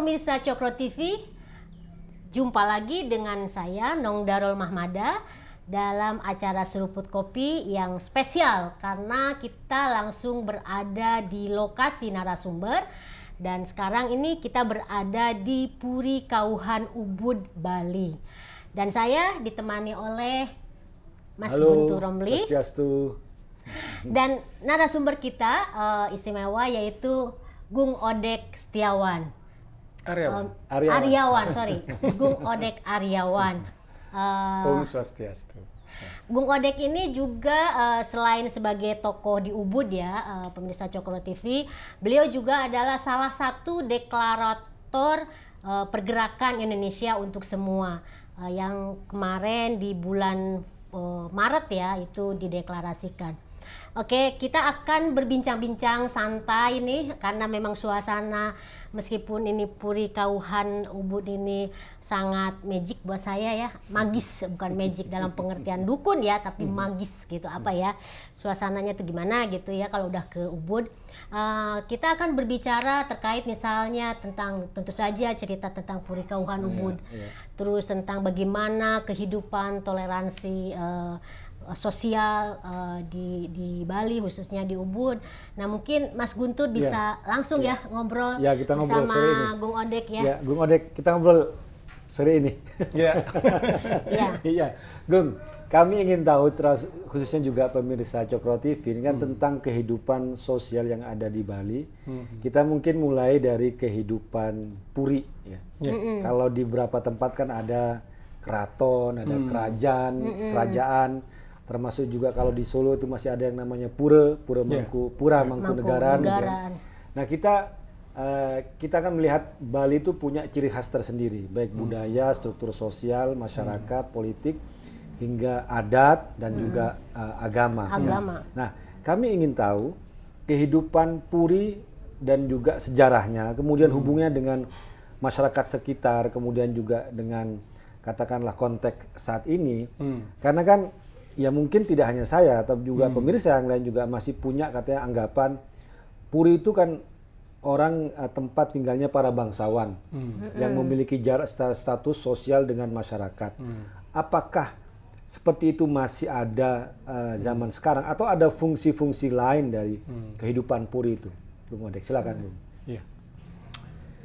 pemirsa Cokro TV, jumpa lagi dengan saya Nong Darul Mahmada dalam acara Seruput Kopi yang spesial karena kita langsung berada di lokasi narasumber dan sekarang ini kita berada di Puri Kauhan Ubud, Bali. Dan saya ditemani oleh Mas Guntur Romli. Swastiastu. Dan narasumber kita istimewa yaitu Gung Odek Setiawan. Aryawan, sorry. Gung Odek Aryawan. Om Swastiastu. Gung Odek ini juga selain sebagai tokoh di Ubud ya, pemirsa Cokro TV, beliau juga adalah salah satu deklarator pergerakan Indonesia untuk semua yang kemarin di bulan Maret ya itu dideklarasikan. Oke, kita akan berbincang-bincang santai nih karena memang suasana meskipun ini Puri Kauhan Ubud ini sangat magic buat saya ya, magis, bukan magic dalam pengertian dukun ya, tapi magis gitu apa ya, suasananya tuh gimana gitu ya kalau udah ke Ubud. Kita akan berbicara terkait misalnya tentang tentu saja cerita tentang Puri Kauhan Ubud, terus tentang bagaimana kehidupan toleransi sosial di Bali khususnya di Ubud. Nah mungkin Mas Guntur bisa langsung ya ngobrol kita ngobrol bersama Gung Odek ya. Ya, Gung Odek kita ngobrol sore ini. Iya. Gung, kami ingin tahu khususnya juga pemirsa Cokro TV ini kan tentang kehidupan sosial yang ada di Bali. Kita mungkin mulai dari kehidupan Puri ya. Kalau di beberapa tempat kan ada keraton, ada kerajaan, termasuk juga kalau di Solo itu masih ada yang namanya Pura Mangkunegaran. Gitu ya. Nah kita akan melihat Bali itu punya ciri khas tersendiri, baik budaya, struktur sosial, masyarakat, politik, hingga adat dan juga agama. Ya. Nah kami ingin tahu kehidupan Puri dan juga sejarahnya, kemudian hubungannya dengan masyarakat sekitar, kemudian juga dengan katakanlah konteks saat ini, karena kan ya mungkin tidak hanya saya, tapi juga pemirsa yang lain juga masih punya katanya anggapan Puri itu kan orang tempat tinggalnya para bangsawan yang memiliki jarak status sosial dengan masyarakat. Apakah seperti itu masih ada zaman sekarang atau ada fungsi-fungsi lain dari kehidupan Puri itu? Bung Odek, silakan Bung. Iya.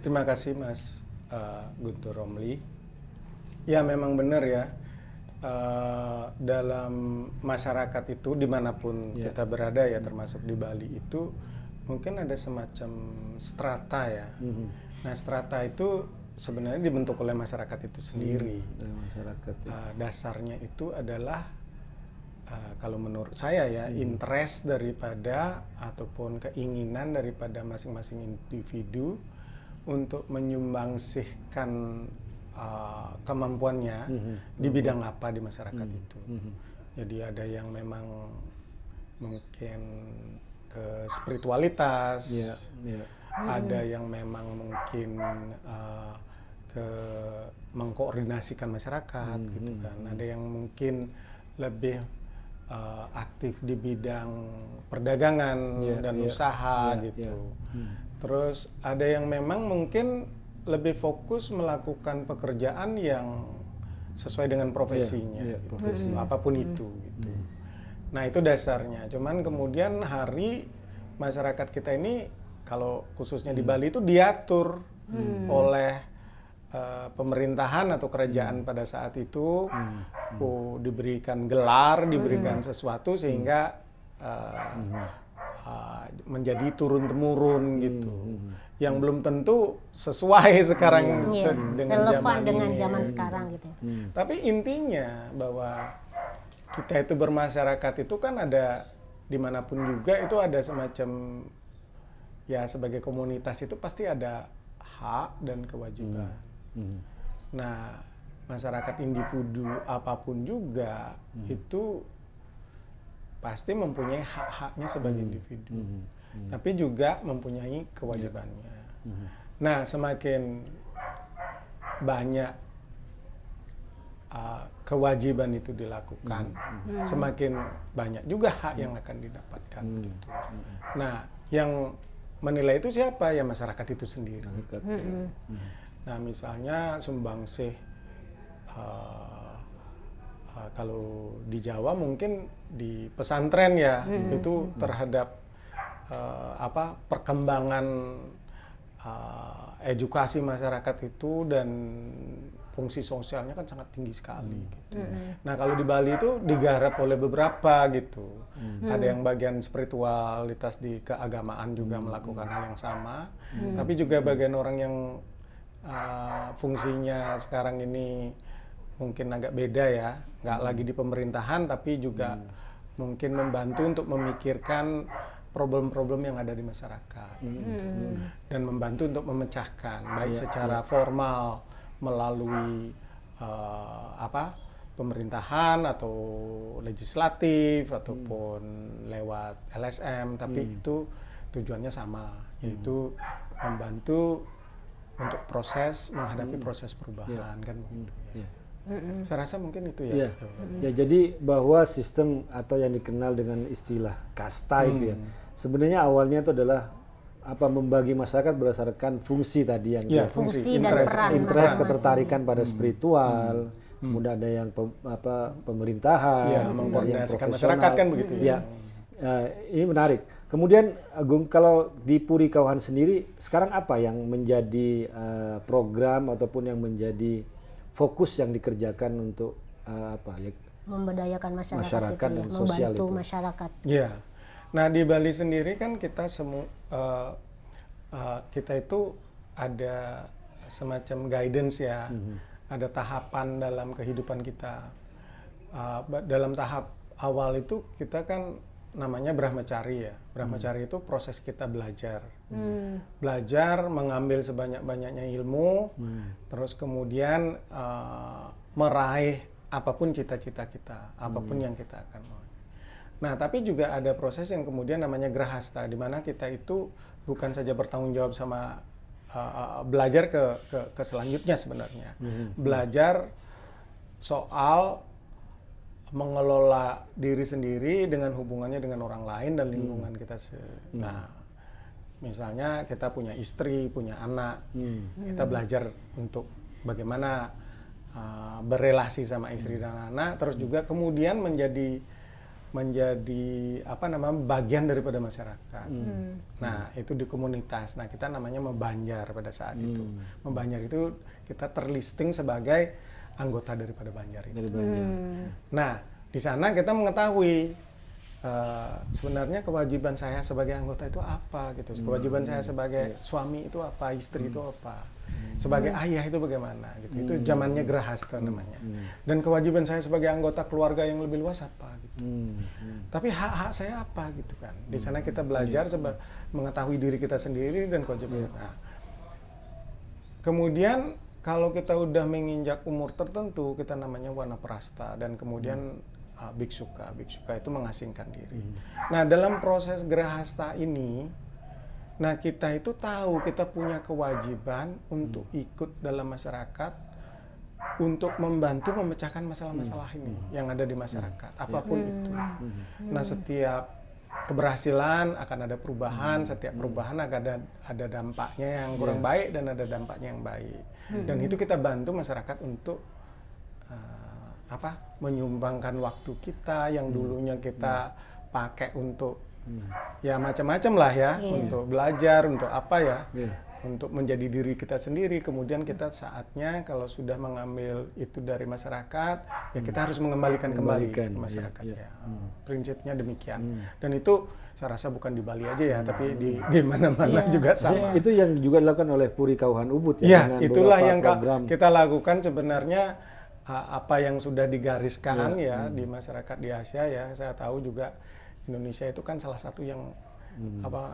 Terima kasih Mas Guntur Romli. Ya memang benar ya. Dalam masyarakat itu dimanapun kita berada ya termasuk di Bali itu mungkin ada semacam strata ya. Nah strata itu sebenarnya dibentuk oleh masyarakat itu sendiri. Dasarnya itu adalah kalau menurut saya ya interest daripada ataupun keinginan daripada masing-masing individu untuk menyumbangsihkan kemampuannya di bidang apa di masyarakat itu. Jadi ada yang memang mungkin ke spiritualitas, ada yang memang mungkin ke mengkoordinasikan masyarakat gitu kan. Ada yang mungkin lebih aktif di bidang perdagangan dan usaha gitu. Terus ada yang memang mungkin lebih fokus melakukan pekerjaan yang sesuai dengan profesinya, apapun itu. Gitu. Nah itu dasarnya. Cuman kemudian masyarakat kita ini, kalau khususnya di Bali itu diatur oleh pemerintahan atau kerajaan pada saat itu, diberikan gelar, diberikan sesuatu sehingga menjadi turun-temurun gitu. Yang belum tentu sesuai sekarang dengan zaman sekarang gitu. Tapi intinya bahwa kita itu bermasyarakat itu kan ada dimanapun juga itu ada semacam ya sebagai komunitas itu pasti ada hak dan kewajiban. Nah masyarakat individu apapun juga itu pasti mempunyai hak-haknya sebagai individu. Tapi juga mempunyai kewajibannya. Nah, semakin banyak kewajiban itu dilakukan, semakin banyak juga hak yang akan didapatkan. Gitu. Nah, yang menilai itu siapa? Ya masyarakat itu sendiri. Nah, misalnya sumbangsih kalau di Jawa mungkin di pesantren ya, itu terhadap perkembangan edukasi masyarakat itu dan fungsi sosialnya kan sangat tinggi sekali gitu. Nah, kalau di Bali itu digarap oleh beberapa gitu. Ada yang bagian spiritualitas di keagamaan juga melakukan hal yang sama, tapi juga bagian orang yang fungsinya sekarang ini mungkin agak beda ya, nggak lagi di pemerintahan tapi juga mungkin membantu untuk memikirkan problem-problem yang ada di masyarakat dan membantu untuk memecahkan baik secara formal melalui pemerintahan atau legislatif ataupun lewat LSM, tapi itu tujuannya sama, yaitu membantu untuk proses menghadapi proses perubahan kan begitu ya. Saya rasa mungkin itu ya. Ya, jadi bahwa sistem atau yang dikenal dengan istilah kasta itu ya, sebenarnya awalnya itu adalah membagi masyarakat berdasarkan fungsi tadi yang fungsi dan peran interest, ketertarikan pada spiritual, kemudian ada yang pemerintahan, mengkoordinasikan masyarakat kan begitu ya. Ini menarik. Kemudian Agung, kalau di Puri Kauhan sendiri sekarang apa yang menjadi program ataupun yang menjadi fokus yang dikerjakan untuk memberdayakan masyarakat dan sosial membantu itu? Masyarakat. Iya. Nah, di Bali sendiri kan kita kita itu ada semacam guidance ya, ada tahapan dalam kehidupan kita. Dalam tahap awal itu kita kan namanya Brahmacari ya. Brahmacari itu proses kita belajar. Belajar, mengambil sebanyak-banyaknya ilmu, terus kemudian meraih apapun cita-cita kita, apapun yang kita akan mau. Nah, tapi juga ada proses yang kemudian namanya Grahasta, di mana kita itu bukan saja bertanggung jawab sama belajar ke selanjutnya sebenarnya. Belajar soal mengelola diri sendiri dengan hubungannya dengan orang lain dan lingkungan kita. Nah, misalnya kita punya istri, punya anak, kita belajar untuk bagaimana berelasi sama istri dan anak, terus juga kemudian menjadi bagian daripada masyarakat. Nah, itu di komunitas. Nah, kita namanya membanjar pada saat itu. Membanjar itu kita terlisting sebagai anggota daripada Banjar itu. Nah, di sana kita mengetahui sebenarnya kewajiban saya sebagai anggota itu apa gitu. Kewajiban saya sebagai suami itu apa, istri itu apa, sebagai ayah itu bagaimana gitu. Itu zamannya Grahasta namanya. Dan kewajiban saya sebagai anggota keluarga yang lebih luas apa gitu. Tapi hak-hak saya apa gitu kan. Di sana kita belajar mengetahui diri kita sendiri dan kewajiban. Nah, kemudian kalau kita udah menginjak umur tertentu, kita namanya Wanaprasta, dan kemudian biksuka. Biksuka itu mengasingkan diri. Nah, dalam proses Grahasta ini, nah kita itu tahu kita punya kewajiban untuk ikut dalam masyarakat, untuk membantu memecahkan masalah-masalah ini yang ada di masyarakat, apapun itu. Nah, setiap keberhasilan akan ada perubahan, setiap perubahan akan ada dampaknya yang kurang baik dan ada dampaknya yang baik. Dan itu kita bantu masyarakat untuk menyumbangkan waktu kita yang dulunya kita pakai untuk ya macam-macam lah ya, untuk belajar, untuk apa ya, untuk menjadi diri kita sendiri. Kemudian kita saatnya kalau sudah mengambil itu dari masyarakat, ya kita harus mengembalikan kembali ke masyarakat ya. Prinsipnya demikian. Dan itu saya rasa bukan di Bali aja ya, tapi di mana-mana juga sama. Itu yang juga dilakukan oleh Puri Kauhan Ubud ya. Ya, itulah yang kita lakukan sebenarnya. Apa yang sudah digariskan ya di masyarakat di Asia ya. Saya tahu juga Indonesia itu kan salah satu yang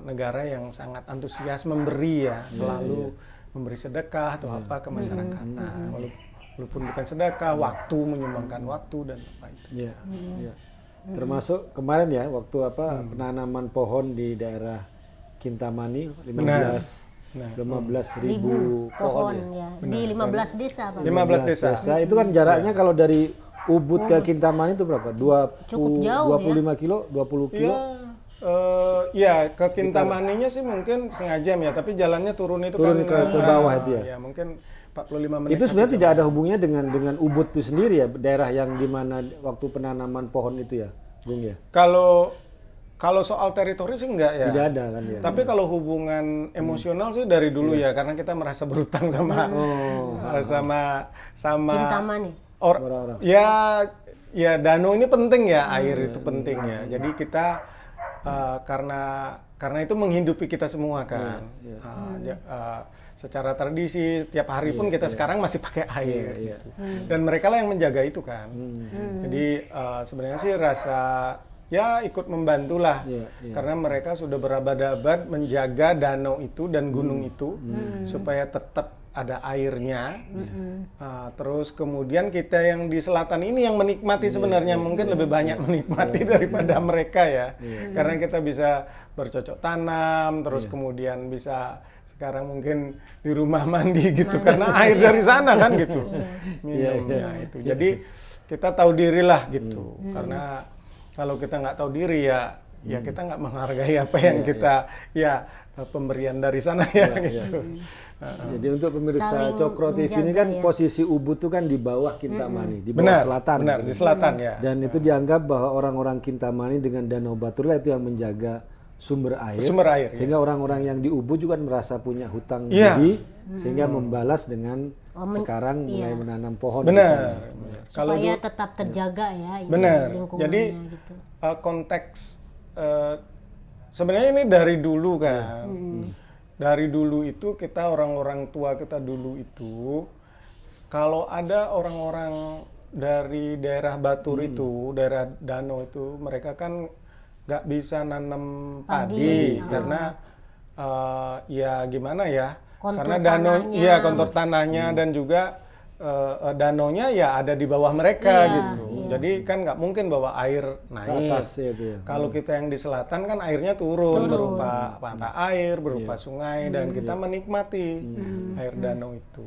negara yang sangat antusias memberi ya, selalu memberi sedekah atau apa ke masyarakat. Nah, walaupun bukan sedekah, waktu, menyumbangkan waktu dan apa itu. Termasuk kemarin ya waktu penanaman pohon di daerah Kintamani 15.000 pohon ya. Di 15 desa Pak. 15 desa. Itu kan jaraknya kalau dari Ubud ke Kintamani itu berapa? Cukup jauh 25 kilo, 20 kilo. Iya, Ya ke Kintamaninya sih mungkin setengah jam ya, tapi jalannya turun itu Turun kan ke bawah itu ya? Ya mungkin 45 menit. Itu sebenarnya tidak ada hubungannya dengan Ubud itu sendiri ya, daerah yang dimana waktu penanaman pohon itu ya, Bung ya? Kalau soal teritori sih enggak ya. Tidak ada kan ya. Tapi kalau hubungan emosional sih dari dulu ya, karena kita merasa berutang sama sama Kintamani. Orang-orang. Ya danau ini penting ya, air itu penting ya. Jadi kita karena itu menghidupi kita semua kan. Secara tradisi tiap hari pun kita sekarang masih pakai air gitu. Dan mereka lah yang menjaga itu kan. Jadi sebenarnya sih rasa ya ikut membantulah karena mereka sudah berabad-abad menjaga danau itu dan gunung itu supaya tetap ada airnya. Terus kemudian kita yang di selatan ini yang menikmati sebenarnya mungkin lebih banyak menikmati daripada mereka ya. Karena kita bisa bercocok tanam, terus kemudian bisa sekarang mungkin di rumah mandi gitu karena air dari sana kan gitu minumnya itu. Jadi kita tahu dirilah gitu karena kalau kita nggak tahu diri ya kita nggak menghargai apa yang kita pemberian dari sana gitu. Jadi untuk pemirsa Saling Cokro TV ini kan posisi Ubud itu kan di bawah Kintamani, di bawah selatan. Benar, di selatan ya. Dan itu dianggap bahwa orang-orang Kintamani dengan Danau Baturlah itu yang menjaga sumber air. Sehingga orang-orang yang di Ubud juga merasa punya hutang budi sehingga membalas dengan sekarang mulai menanam pohon. Benar. Supaya tetap terjaga ya lingkungannya Jadi gitu. Konteks sebenarnya ini dari dulu kan. Dari dulu itu kita orang-orang tua kita dulu itu kalau ada orang-orang dari daerah Batur itu, daerah danau itu, mereka kan nggak bisa nanam padi karena ya gimana ya? Karena danau kontur tanahnya dan juga danaunya ya ada di bawah mereka gitu. Jadi kan nggak mungkin bawa air naik. Ke atas itu ya. Kalau kita yang di selatan kan airnya turun berupa mata air, berupa sungai dan kita menikmati air danau itu.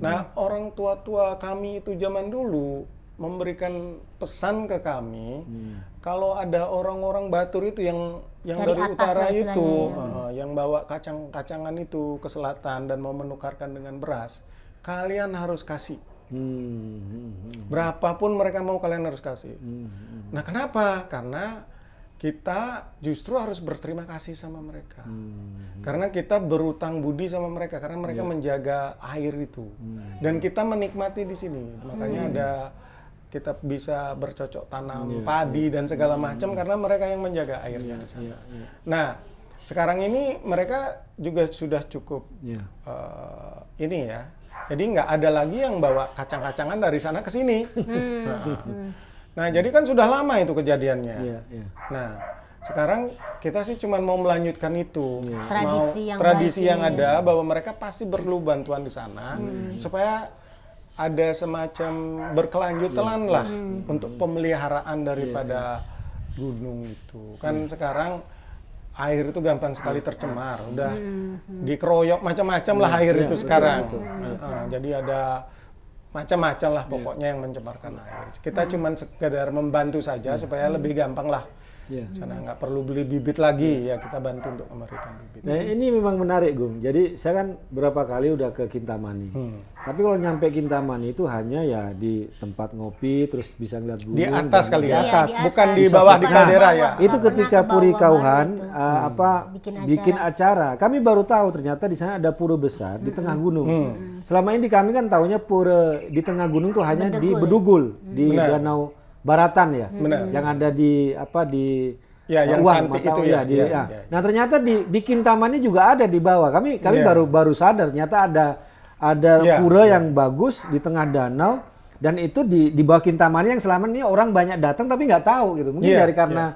Nah, orang tua-tua kami itu zaman dulu memberikan pesan ke kami kalau ada orang-orang Batur itu yang dari utara itu yang bawa kacang-kacangan itu ke selatan dan mau menukarkan dengan beras, kalian harus kasih. Berapapun mereka mau kalian harus kasih. Nah, kenapa? Karena kita justru harus berterima kasih sama mereka. Karena kita berutang budi sama mereka karena mereka menjaga air itu. Dan kita menikmati di sini. Makanya ada kita bisa bercocok tanam padi dan segala macam karena mereka yang menjaga airnya di sana. Nah, sekarang ini mereka juga sudah cukup ini ya. Jadi nggak ada lagi yang bawa kacang-kacangan dari sana ke sini. Nah, jadi kan sudah lama itu kejadiannya. Nah, sekarang kita sih cuma mau melanjutkan itu. Tradisi yang ada bahwa mereka pasti perlu bantuan di sana supaya ada semacam berkelanjutan lah untuk pemeliharaan daripada gunung itu. Kan sekarang air itu gampang sekali tercemar, udah dikeroyok macam-macam lah air itu sekarang. Jadi ada macam-macam lah pokoknya yang mencemarkan air. Kita cuma sekedar membantu saja supaya lebih gampang lah. Sana nggak perlu beli bibit lagi ya, kita bantu untuk memberikan bibit. Nah, ini memang menarik, Gung. Jadi saya kan berapa kali udah ke Kintamani. Tapi kalau nyampe Kintamani itu hanya ya di tempat ngopi, terus bisa ngeliat gunung. Di atas kali ya, di atas. Bukan di bawah di kaldera ya. Itu ketika Puri Kauhan bikin acara. Kami baru tahu ternyata di sana ada pura besar di tengah gunung. Selama ini kami kan taunya pura di tengah gunung tuh hanya di Bedugul, di Danau Baratan ya. Yang ada di yang Uang, cantik itu ya. Nah, ternyata di Kintamani juga ada di bawah. Kami baru sadar ternyata ada pura yang bagus di tengah danau dan itu di bawah Kintamani yang selama ini orang banyak datang tapi nggak tahu gitu. Mungkin karena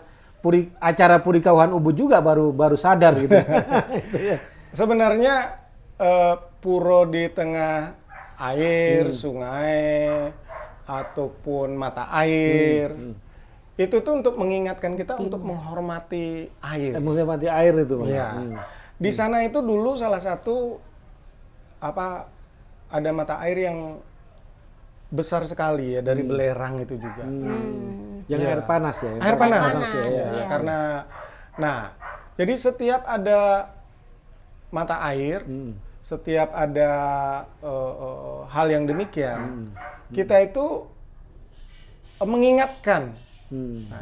acara Puri Kauhan Ubud juga baru sadar gitu. Sebenarnya pura di tengah air, sungai ataupun mata air itu tuh untuk mengingatkan kita untuk menghormati air. Menghormati air itu, Bang. Di sana itu dulu salah satu ada mata air yang besar sekali ya dari belerang itu juga. Yang air panas ya. Air panas. Karena Nah, jadi setiap ada mata air, setiap ada hal yang demikian, kita itu mengingatkan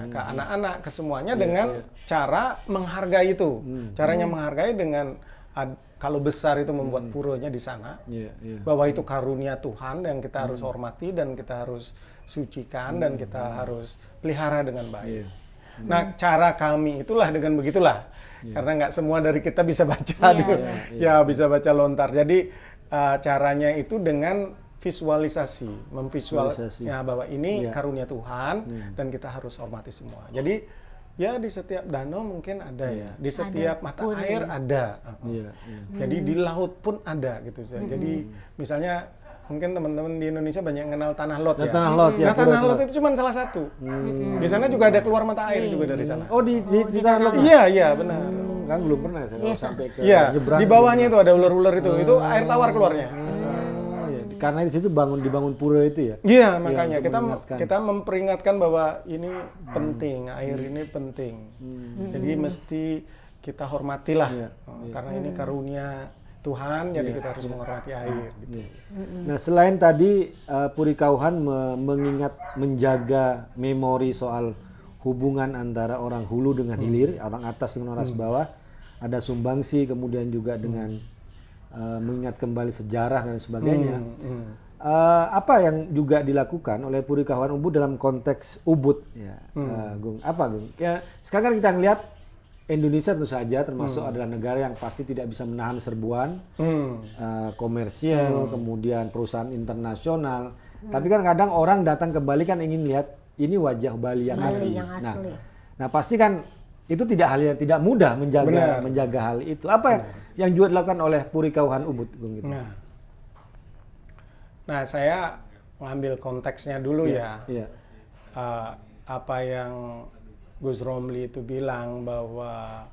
ke anak-anak, ke semuanya dengan cara menghargai itu. Caranya menghargai dengan kalau besar itu membuat puronya di sana, bahwa itu karunia Tuhan yang kita harus hormati dan kita harus sucikan dan kita harus pelihara dengan baik. Nah, cara kami itulah dengan begitulah. Karena nggak semua dari kita bisa baca, ya bisa baca lontar. Jadi caranya itu dengan visualisasi, memvisualisasinya bahwa ini karunia Tuhan dan kita harus hormati semua. Jadi ya di setiap danau mungkin ada ya, di setiap mata air ada. Jadi di laut pun ada gitu. Jadi misalnya mungkin teman-teman di Indonesia banyak yang kenal Tanah Lot ya. Tanah Lot ya. Nah, Tanah Lot itu cuma salah satu. Di sana juga ada keluar mata air juga dari sana. Oh di Tanah Lot. Iya benar. Kan belum pernah saya sampai ke Iya, nyebrang. di bawahnya itu ada ular-ular itu air tawar keluarnya. Karena di situ dibangun pura itu ya. Iya, makanya untuk kita memperingatkan bahwa ini penting, air ini penting. Jadi mesti kita hormatilah karena ini karunia Tuhan, jadi kita harus menghormati air gitu. Nah, selain tadi Puri Kauhan menjaga memori soal hubungan antara orang hulu dengan hilir, orang atas dengan orang bawah, ada sumbangsi, kemudian juga dengan mengingat kembali sejarah dan sebagainya. Apa yang juga dilakukan oleh Puri Kauhan Ubud dalam konteks Ubud ya, Gung? Apa Gung? Ya, sekarang kan kita ngelihat Indonesia tentu saja termasuk adalah negara yang pasti tidak bisa menahan serbuan komersial, kemudian perusahaan internasional. Tapi kan kadang orang datang ke Bali kan ingin lihat ini wajah Bali yang asli. Nah, pasti kan itu tidak mudah menjaga hal itu. Apa yang juga dilakukan oleh Puri Kauhan Ubud, Gung? Gitu? Nah, saya ngambil konteksnya dulu ya. Apa yang Gus Romli itu bilang bahwa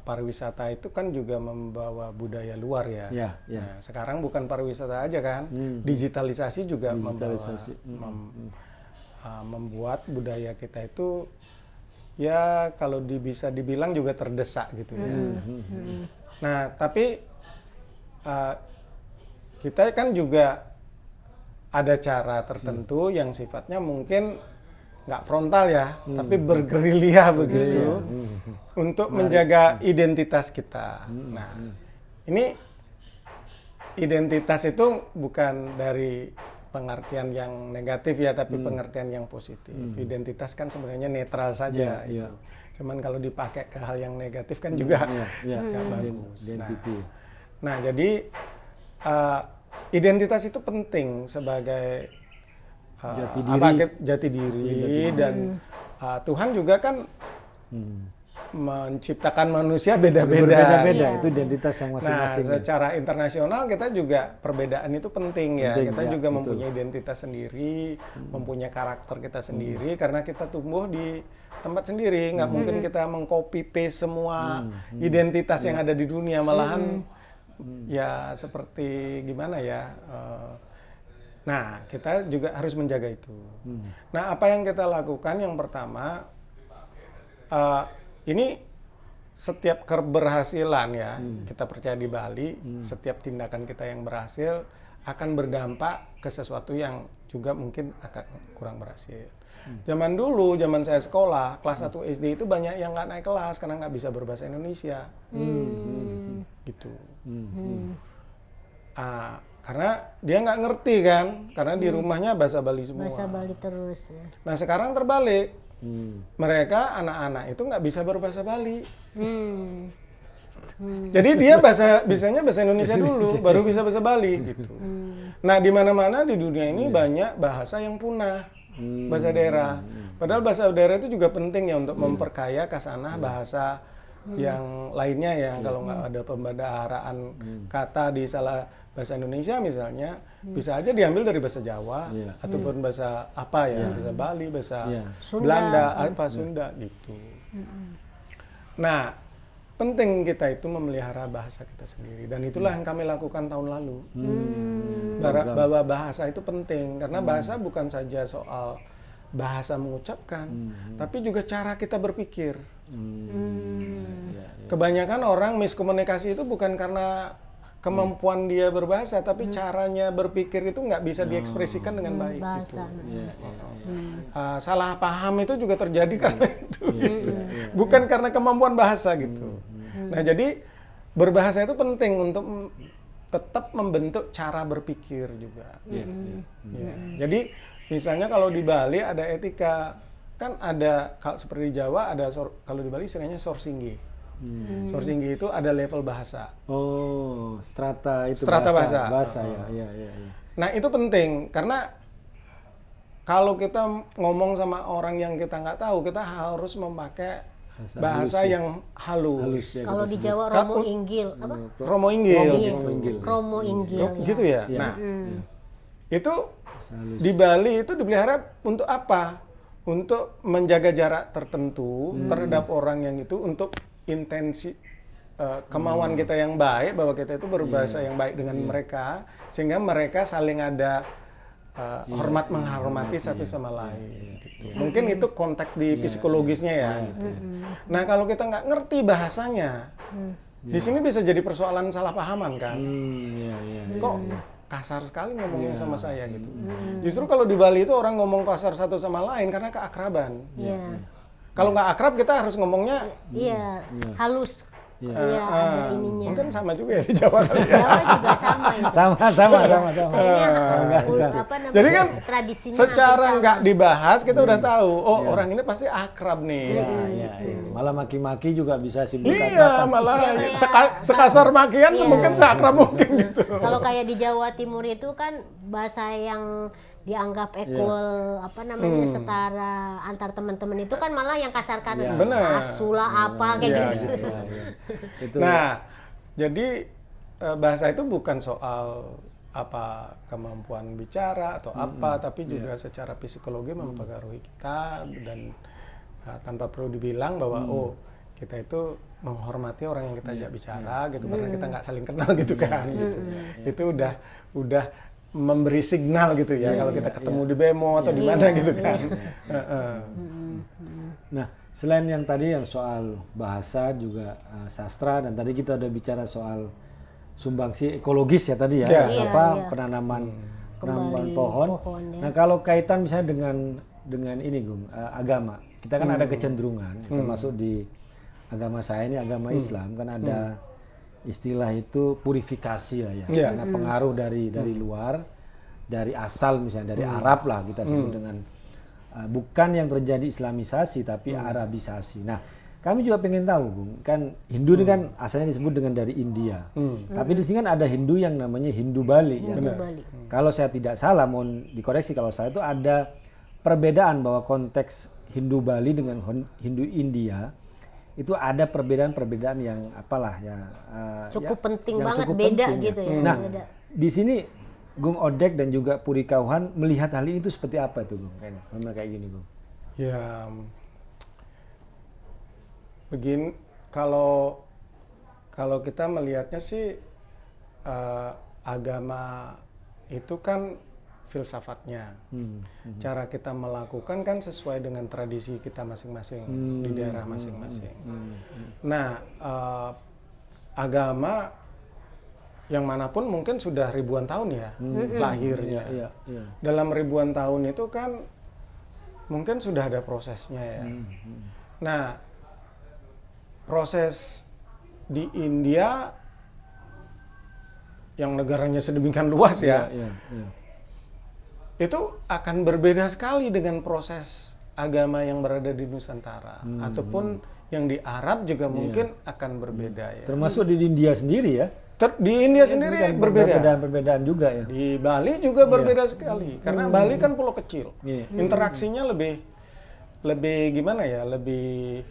pariwisata itu kan juga membawa budaya luar ya. Nah, sekarang bukan pariwisata aja kan, digitalisasi juga membuat budaya kita itu ya kalau bisa dibilang juga terdesak gitu ya. Nah, tapi kita kan juga ada cara tertentu yang sifatnya mungkin nggak frontal ya, tapi bergerilya begitu untuk menjaga identitas kita. Nah, ini identitas itu bukan dari pengertian yang negatif ya, tapi pengertian yang positif. Identitas kan sebenarnya netral saja. Cuman kalau dipakai ke hal yang negatif kan juga nggak bagus. Nah, jadi identitas itu penting sebagai jati diri dan Tuhan juga kan menciptakan manusia beda-beda. Itu identitas yang masing-masing. Nah, secara internasional kita juga perbedaan itu penting ya. Kita juga mempunyai identitas sendiri, mempunyai karakter kita sendiri karena kita tumbuh di tempat sendiri. Nggak mungkin kita mengcopy paste semua identitas yang ada di dunia, malahan ya seperti gimana ya. Nah, kita juga harus menjaga itu. Nah, apa yang kita lakukan yang pertama, ini setiap keberhasilan ya, kita percaya di Bali, setiap tindakan kita yang berhasil akan berdampak ke sesuatu yang juga mungkin akan kurang berhasil. Zaman dulu, zaman saya sekolah, kelas 1 SD itu banyak yang nggak naik kelas karena nggak bisa berbahasa Indonesia. Gitu. Karena dia nggak ngerti kan, karena di rumahnya bahasa Bali semua. Bahasa Bali terus ya. Nah, sekarang terbalik. Mereka anak-anak itu nggak bisa berbahasa Bali. Jadi dia bisanya bahasa Indonesia dulu, baru bisa bahasa Bali gitu. Nah, di mana-mana di dunia ini banyak bahasa yang punah, bahasa daerah. Padahal bahasa daerah itu juga penting ya untuk memperkaya khasanah bahasa yang lainnya ya. Kalau nggak ada pembendaharaan kata di salah bahasa Indonesia misalnya, bisa aja diambil dari bahasa Jawa ataupun bahasa apa ya, bahasa Bali, bahasa Belanda, Sunda gitu. Nah, penting kita itu memelihara bahasa kita sendiri dan itulah yang kami lakukan tahun lalu. Bahwa bahasa itu penting karena bahasa bukan saja soal bahasa mengucapkan, tapi juga cara kita berpikir. Kebanyakan orang miskomunikasi itu bukan karena kemampuan dia berbahasa, tapi caranya berpikir itu nggak bisa diekspresikan dengan baik. Gitu. Salah paham itu juga terjadi karena itu, gitu. Bukan karena kemampuan bahasa gitu. Nah, jadi berbahasa itu penting untuk tetap membentuk cara berpikir juga. Ya. Jadi misalnya kalau di Bali ada etika, kan ada seperti di Jawa ada kalau di Bali istilahnya sorsinggi. Sorsinggi itu ada level bahasa. Oh, strata itu Strata bahasa. Bahasa ya. Nah, itu penting karena kalau kita ngomong sama orang yang kita nggak tahu, kita harus memakai bahasa yang halus. Ya, Kalau di Jawa Romo Inggil apa? Romo Inggil gitu. Romo Inggil. Gitu ya. Nah, itu di Bali itu dipelihara untuk apa? Untuk menjaga jarak tertentu terhadap orang yang itu, untuk intensi kemauan kita yang baik, bahwa kita itu berbahasa yang baik dengan mereka, sehingga mereka saling ada hormat menghormati satu sama lain. Gitu. Mungkin itu konteks di psikologisnya ya. Gitu. Nah, kalau kita nggak ngerti bahasanya, di sini bisa jadi persoalan salah pahaman kan. Kok kasar sekali ngomongnya sama saya gitu. Justru kalau di Bali itu orang ngomong kasar satu sama lain karena keakraban. Kalau nggak akrab kita harus ngomongnya halus. Iya, ada ininya. Mungkin sama juga ya di Jawa kali ya. Jawa juga sama itu. Sama. Jadi kan tradisinya secara nggak dibahas kita udah tahu, orang ini pasti akrab nih. Iya. Malah maki-maki juga bisa simpulkan. Iya, malah sekasar makian mungkin seakrab mungkin gitu. Kalau kayak di Jawa Timur itu kan bahasa yang dianggap setara antar teman-teman itu kan malah yang kasarkan asula apa kayak gitu. Nah, jadi bahasa itu bukan soal kemampuan bicara atau tapi juga secara psikologi mempengaruhi kita, dan tanpa perlu dibilang bahwa kita itu menghormati orang yang kita ajak bicara gitu, karena kita nggak saling kenal gitu kan. Itu udah memberi signal gitu ya, kalau kita ketemu di bemo atau di mana gitu kan. Nah, selain yang tadi yang soal bahasa juga sastra, dan tadi kita udah bicara soal sumbangsi ekologis ya tadi ya, penanaman pohon. Nah, kalau kaitan misalnya dengan ini Gung, agama, kita kan ada kecenderungan, termasuk di agama saya ini agama Islam kan ada istilah itu purifikasi lah ya, karena pengaruh dari luar, dari asal misalnya dari Arab lah kita sebut dengan bukan yang terjadi Islamisasi tapi Arabisasi. Nah, kami juga pengen tahu, Bung, kan Hindu ini kan asalnya disebut dengan dari India, tapi di sini kan ada Hindu yang namanya Hindu Bali. Kalau saya tidak salah, mohon dikoreksi kalau saya, itu ada perbedaan bahwa konteks Hindu Bali dengan Hindu India itu ada perbedaan-perbedaan yang cukup penting banget, beda gitu ya. Nah, di sini Gung Odek dan juga Puri Kauhan melihat hal ini itu seperti apa itu, Gung? Kayak gini, Gung. Ya, begini, kalau kita melihatnya sih agama itu kan filsafatnya, cara kita melakukan kan sesuai dengan tradisi kita masing-masing di daerah masing-masing. Nah, agama yang manapun mungkin sudah ribuan tahun ya lahirnya. Dalam ribuan tahun itu kan mungkin sudah ada prosesnya ya. Nah, proses di India yang negaranya sedemikian luas ya. Itu akan berbeda sekali dengan proses agama yang berada di Nusantara, ataupun yang di Arab juga mungkin akan berbeda ya. Termasuk di India sendiri ya. Di India sendiri berbeda. Perbedaan juga ya. Di Bali juga berbeda sekali, karena Bali kan pulau kecil. Interaksinya lebih gimana ya? Lebih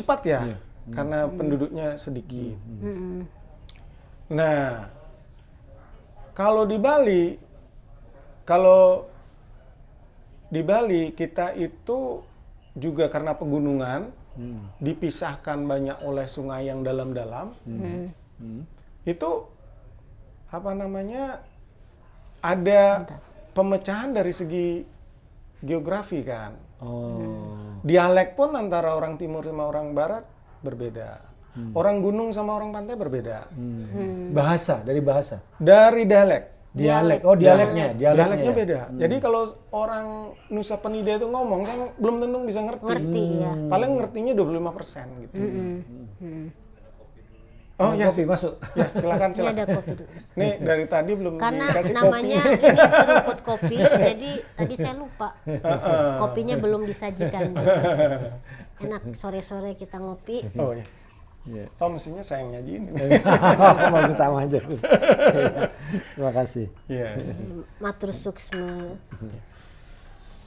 cepat ya, karena penduduknya sedikit. Nah, kalau di Bali kita itu juga karena pegunungan, dipisahkan banyak oleh sungai yang dalam-dalam. Itu ada pemecahan dari segi geografi kan. Oh. Dialek pun antara orang timur sama orang barat berbeda. Orang gunung sama orang pantai berbeda. Bahasa, dari bahasa. Dari dialek. Dialek. Oh, dialeknya Dialeknya ya? beda. Jadi kalau orang Nusa Penida itu ngomong, saya belum tentu bisa ngerti. ya. Paling ngertinya 25% gitu. Oh ya, Kopi masuk. ya silakan Ini silakan. ada kopi dulu. Nih dari tadi belum Karena dikasih namanya kopi. ini seruput kopi, jadi tadi saya lupa. Kopinya belum disajikan. Enak sore-sore kita ngopi. Oh ya. Iya. Oh mestinya saya yang nyajiin. Bagus sama aja. Terima kasih. Iya. Matur suksma.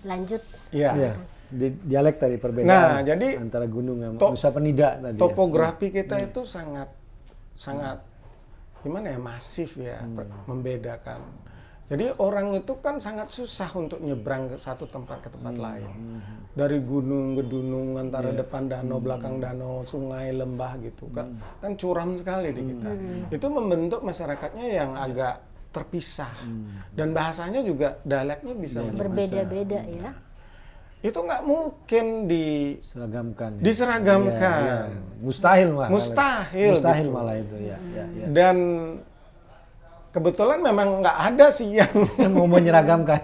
Lanjut. Iya. Iya. Dialek tadi perbedaan Nah, jadi antara gunung sama Nusa Penida tadi. Topografi kita itu sangat gimana ya, masif ya, membedakan. Jadi orang itu kan sangat susah untuk nyebrang ke satu tempat ke tempat lain. Dari gunung ke gunung, antara depan danau, belakang danau, sungai, lembah gitu kan. Kan curam sekali di kita. Itu membentuk masyarakatnya yang agak terpisah. Dan bahasanya juga dialeknya bisa Berbeda-beda ya. itu nggak mungkin Seragamkan. Ya. diseragamkan. Iya, iya. Mustahil malah. Mustahil Mustahil gitu. malah itu ya. Ya, ya. Dan kebetulan memang nggak ada sih yang Mau menyeragamkan.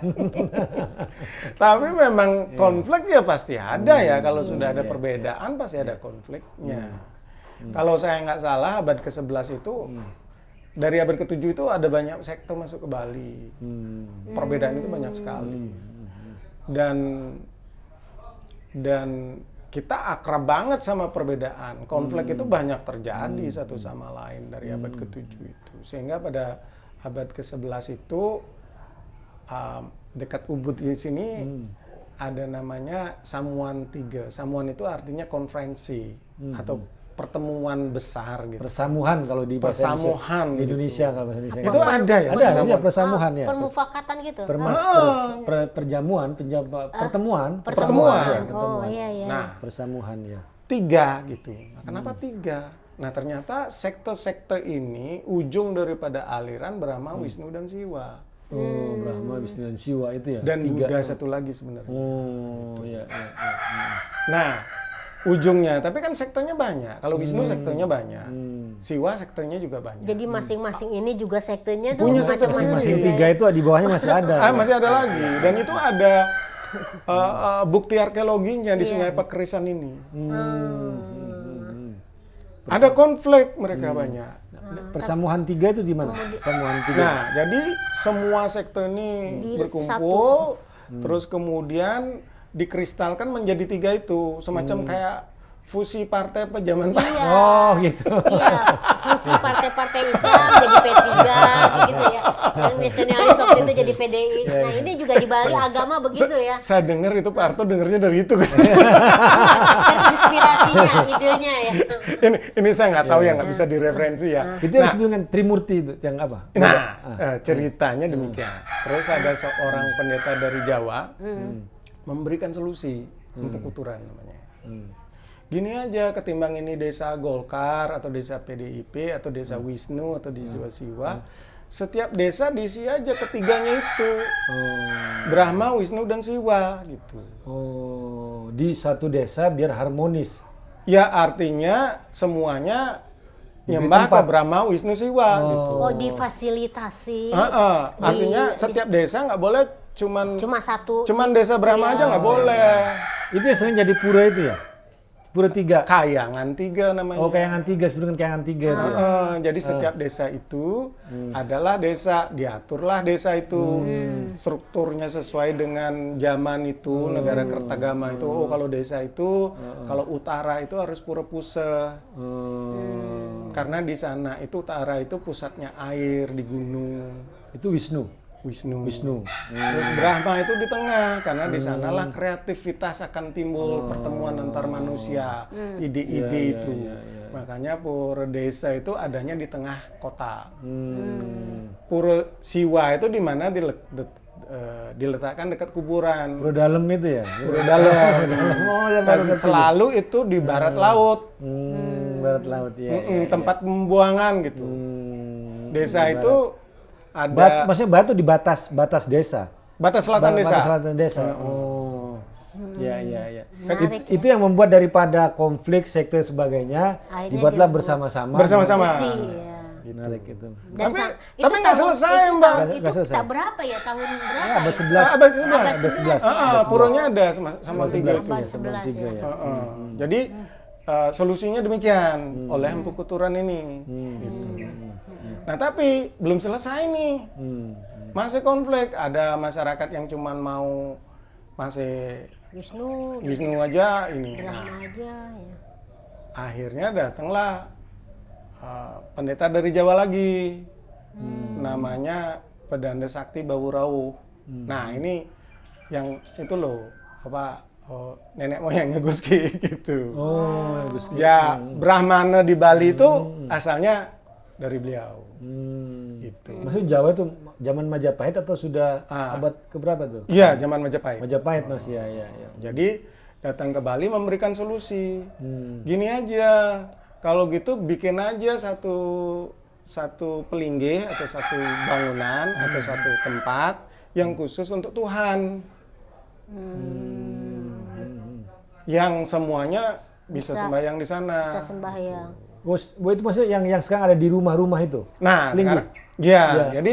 tapi memang konflik ya pasti ada ya, kalau sudah ada perbedaan pasti ada konfliknya. Kalau saya nggak salah abad ke-11 itu dari abad ke-7 itu ada banyak sekte masuk ke Bali. Perbedaan itu banyak sekali. Dan kita akrab banget sama perbedaan. Konflik itu banyak terjadi satu sama lain dari abad ke-7 itu. Sehingga pada abad ke-11 itu dekat Ubud di sini ada namanya Samuan III. Samuan itu artinya konferensi atau pertemuan besar gitu. Persamuhan kalau di bahasa Persamuhan Indonesia. Di gitu. Indonesia kalau bahasa Indonesia. Itu ada ya? Ada persamuan? ya persamuhan ya. Permufakatan gitu. Perjamuan, pertemuan. Pertemuan. Ya, Oh pertemuan. iya iya. Nah, Persamuhan ya. 3 gitu. Nah, kenapa 3? Nah, ternyata sekte-sekte ini ujung daripada aliran Brahma, Wisnu, dan Siwa. Oh, Brahma, Wisnu dan Siwa itu ya. Dan 3. Buddha satu lagi sebenarnya. Oh, iya, iya, iya. Nah, ujungnya, tapi kan sektenya banyak. Kalau Wisnu sektenya banyak. Siwa sektenya juga banyak. Jadi masing-masing ini juga sektenya tuh Punya sekte macam-macam Masing-masing sendiri. 3 itu di bawahnya masih ada. Masih ada lagi. Dan itu ada bukti arkeologinya di Sungai Pakerisan ini. Ada konflik mereka banyak. Persamuhan 3 itu di mana? Persamuhan 3. Nah, jadi semua sekte ini berkumpul, terus kemudian dikristalkan menjadi 3 itu, semacam kayak fusi partai pejaman Pak. Iya. Oh, gitu. Iya, fusi partai-partai Islam jadi P3 gitu ya. Yang nasionalis waktu itu jadi PDI. Nah, ini juga di Bali agama begitu ya. Saya dengar itu Pak Harto dengarnya dari itu. Inspirasinya, idenya ya. ini saya nggak tahu ya, nggak bisa direferensi ya. Itu yang disebut dengan Trimurti itu yang apa? Nah, ceritanya demikian. Terus ada seorang pendeta dari Jawa memberikan solusi untuk Kuturan namanya. Gini aja, ketimbang ini desa Golkar atau desa PDIP atau desa Wisnu atau desa Siwa, setiap desa diisi aja ketiganya itu. Brahma, Wisnu, dan Siwa gitu. Oh, di satu desa biar harmonis. Ya artinya semuanya nyembah ke Brahma, Wisnu, Siwa gitu. Oh, difasilitasi. Artinya setiap desa nggak boleh Cuma satu. cuman desa Brahma aja nggak boleh. Itu yang sering jadi pura itu ya? Pura 3. Kayangan 3 namanya. Oh, Kayangan 3, sebut dengan Kayangan 3 itu ya? Jadi setiap desa itu adalah desa, diaturlah desa itu. Strukturnya sesuai dengan zaman itu, negara Kertagama itu. Oh, kalau desa itu, kalau utara itu harus Pura Puse. Karena di sana itu utara itu pusatnya air di gunung. Itu Wisnu. Terus Brahma itu di tengah, karena di sanalah kreativitas akan timbul, pertemuan antar manusia, ide-ide itu. Makanya pura desa itu adanya di tengah kota. Pura Siwa itu di mana diletakkan dekat kuburan. Pura dalam itu ya? Pura dalam. Oh, ya, Dan selalu itu di barat laut. Barat laut ya. Tempat pembuangan gitu. Desa itu ada Maksudnya batu di batas desa. batas selatan desa. Batas selatan desa. Oh. Ya. Menarik, Itu yang membuat daripada konflik sekte sebagainya Akhirnya dibuatlah dibuat bersama-sama. Bersama-sama. Iya. Menarik itu. Dan Tapi nggak selesai, Mbak. Itu Nggak selesai. tak berapa ya, tahun berapa Abad ya? 11. Abad 11. 11. Puronya ada sama tiga itu. Abad Sama 11 tiga ya. Jadi solusinya demikian oleh Empu Kuturan ini. Gitu. Nah tapi belum selesai nih, masih konflik. Ada masyarakat yang cuman mau masih Wisnu aja ini. Nah, Brahma aja ya. akhirnya datanglah pendeta dari Jawa lagi, namanya Pedanda Sakti Bawurauh. Nah ini yang itu loh nenek moyangnya Gus Ki gitu. Oh, Gus Ki. Ya, Brahmana di Bali itu asalnya dari beliau. Gitu. Maksudnya Jawa itu zaman Majapahit atau sudah abad keberapa tuh? Iya, zaman Majapahit. Majapahit masih ya. Jadi datang ke Bali memberikan solusi. Gini aja, kalau gitu bikin aja satu pelinggih atau satu bangunan atau satu tempat yang khusus untuk Tuhan. Yang semuanya bisa sembahyang di sana. Bisa sembahyang. Oh, itu maksudnya yang sekarang ada di rumah-rumah itu? Nah, Linggih? sekarang jadi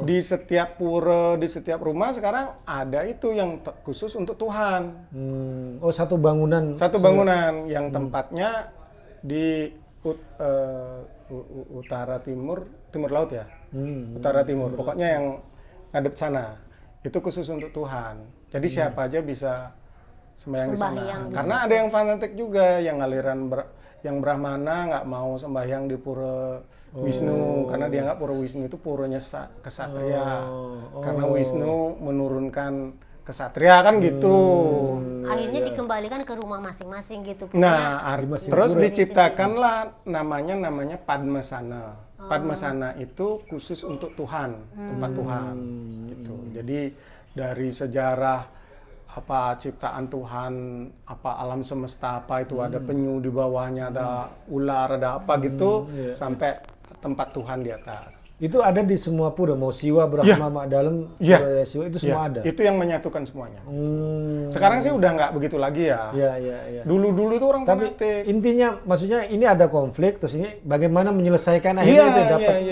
di setiap pura, di setiap rumah sekarang ada itu yang khusus untuk Tuhan. Oh, satu bangunan. Satu bangunan yang tempatnya di utara timur laut ya. Utara timur. Pokoknya yang ngadep sana. Itu khusus untuk Tuhan. Jadi siapa aja bisa sembahyang di sana. Karena ada yang fanatik juga yang aliran yang Brahmana nggak mau sembahyang di pura Wisnu karena dia nggak pura Wisnu itu puranya kesatria. Karena Wisnu menurunkan kesatria kan gitu. Akhirnya dikembalikan ke rumah masing-masing gitu. Nah, terus diciptakanlah namanya Padmasana. Padmasana itu khusus untuk Tuhan, tempat Tuhan gitu. Jadi dari sejarah ciptaan Tuhan, alam semesta itu ada penyu di bawahnya, ada ular, ada apa gitu, sampai tempat Tuhan di atas. Itu ada di semua pura, mau Siwa, Brahma, Mak Dalem, Siwa, itu semua ada? Itu yang menyatukan semuanya. Sekarang sih udah nggak begitu lagi ya. Iya. Dulu itu orang Tapi fanatik. intinya, maksudnya ini ada konflik, terus ini bagaimana menyelesaikan akhirnya itu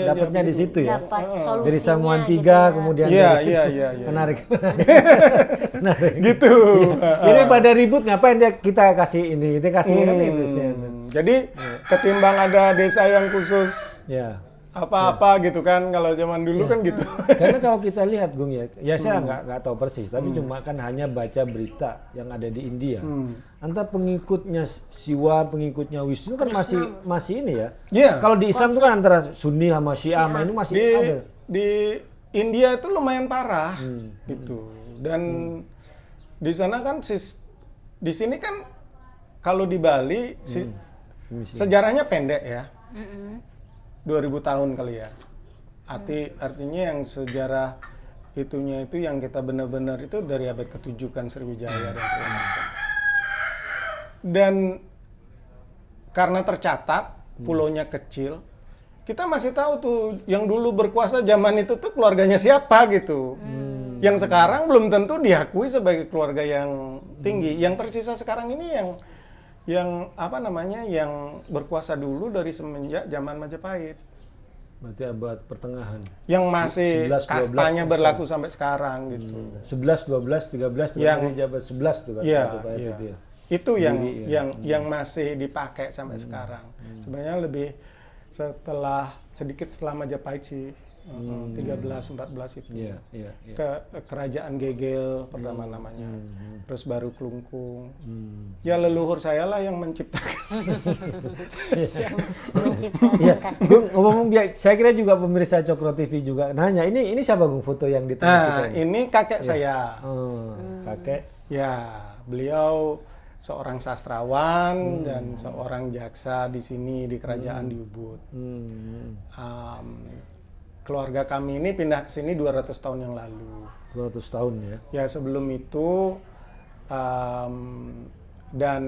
dapatnya di situ ya? Dapat solusinya Dari Samuan gitu 3, ya. kemudian Iya. menarik. Gitu. Ini pada ribut ngapain kita kasih ini, kita kasih kan itu sih. Jadi ketimbang ada desa yang khusus apa-apa gitu kan, kalau zaman dulu kan gitu. Karena kalau kita lihat Gung ya saya nggak tahu persis, tapi cuma kan hanya baca berita yang ada di India. Antara pengikutnya Siwa, pengikutnya Wisnu kan masih ini ya. Iya. Kalau di Islam itu kan antara Sunni sama Syiah, ini masih ada. Di India itu lumayan parah gitu. Dan di sana kan di sini kan kalau di Bali sejarahnya pendek ya. 2000 tahun kali ya. Artinya yang sejarah itunya itu yang kita benar-benar itu dari abad ke-7 kan Sriwijaya dan segala macam. Dan karena tercatat pulaunya kecil, kita masih tahu tuh yang dulu berkuasa zaman itu tuh keluarganya siapa gitu. Yang sekarang belum tentu diakui sebagai keluarga yang tinggi. Yang tersisa sekarang ini yang berkuasa dulu dari semenjak zaman Majapahit. Berarti abad pertengahan. Yang masih 11, 12, kastanya berlaku sampai sekarang gitu. 11, 12, 13 Yang abad 11 tuh kan. Iya. Itu ya. Itu yang masih dipakai sampai sekarang. Sebenarnya lebih sedikit setelah Majapahit sih. 13, 14 itu. Iya. Ke kerajaan Gegel pertama namanya. Terus baru Klungkung. Ya leluhur saya lah yang menciptakan. Iya. Gung, ngomong saya kira juga pemirsa Cokro TV juga nanya, ini siapa Gung foto yang di tengah kita ini? Ini kakek saya. Kakek. Ya, beliau seorang sastrawan dan seorang jaksa di sini di kerajaan di Ubud. Keluarga kami ini pindah ke sini 200 tahun yang lalu. 200 tahun ya? Ya sebelum itu dan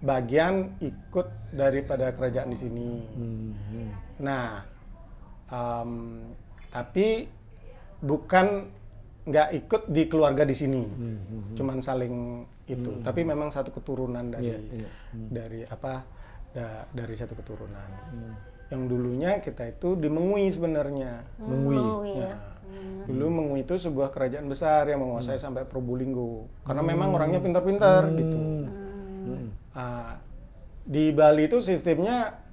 bagian ikut daripada kerajaan di sini. Nah, tapi bukan nggak ikut di keluarga di sini, cuman saling itu. Tapi memang satu keturunan dari dari apa dari satu keturunan. Yang dulunya kita itu di Mengui sebenarnya. Mengui ya. Dulu Mengui itu sebuah kerajaan besar yang menguasai sampai Probolinggo. Karena memang orangnya pintar-pintar gitu. Di Bali itu sistemnya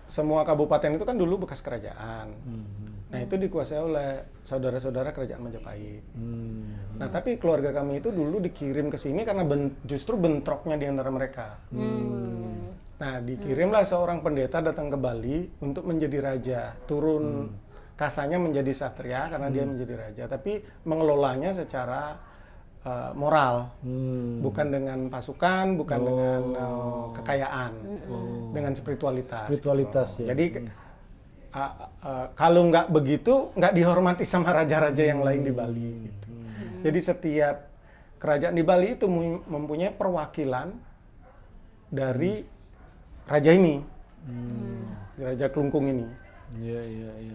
semua kabupaten itu kan dulu bekas kerajaan. Nah itu dikuasai oleh saudara-saudara kerajaan Majapahit. Nah tapi keluarga kami itu dulu dikirim ke sini karena justru bentroknya di antara mereka. Nah dikirimlah seorang pendeta datang ke Bali untuk menjadi raja. Turun kasanya menjadi satria karena dia menjadi raja. Tapi mengelolanya secara moral, bukan dengan pasukan, bukan dengan kekayaan, dengan spiritualitas. Ya. Jadi kalau nggak begitu, nggak dihormati sama raja-raja yang lain di Bali. Gitu. Jadi setiap kerajaan di Bali itu mempunyai perwakilan dari raja ini, Raja Klungkung ini.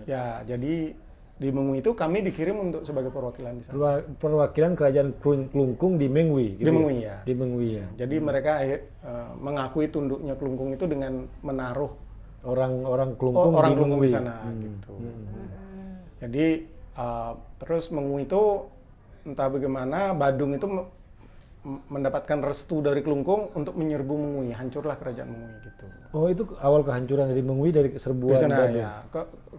Ya, jadi di Mengui itu kami dikirim untuk sebagai perwakilan di sana. Perwakilan kerajaan Klungkung di Mengui. Gitu di Mengui ya. Di Mengui ya. Jadi mereka mengakui tunduknya Klungkung itu dengan menaruh orang Klungkung di sana gitu. Jadi terus Mengui itu entah bagaimana Badung itu mendapatkan restu dari Klungkung untuk menyerbu Mengui, hancurlah kerajaan Mengui gitu. Oh itu awal kehancuran dari Mengui dari serbuan di sana Badung. Ya.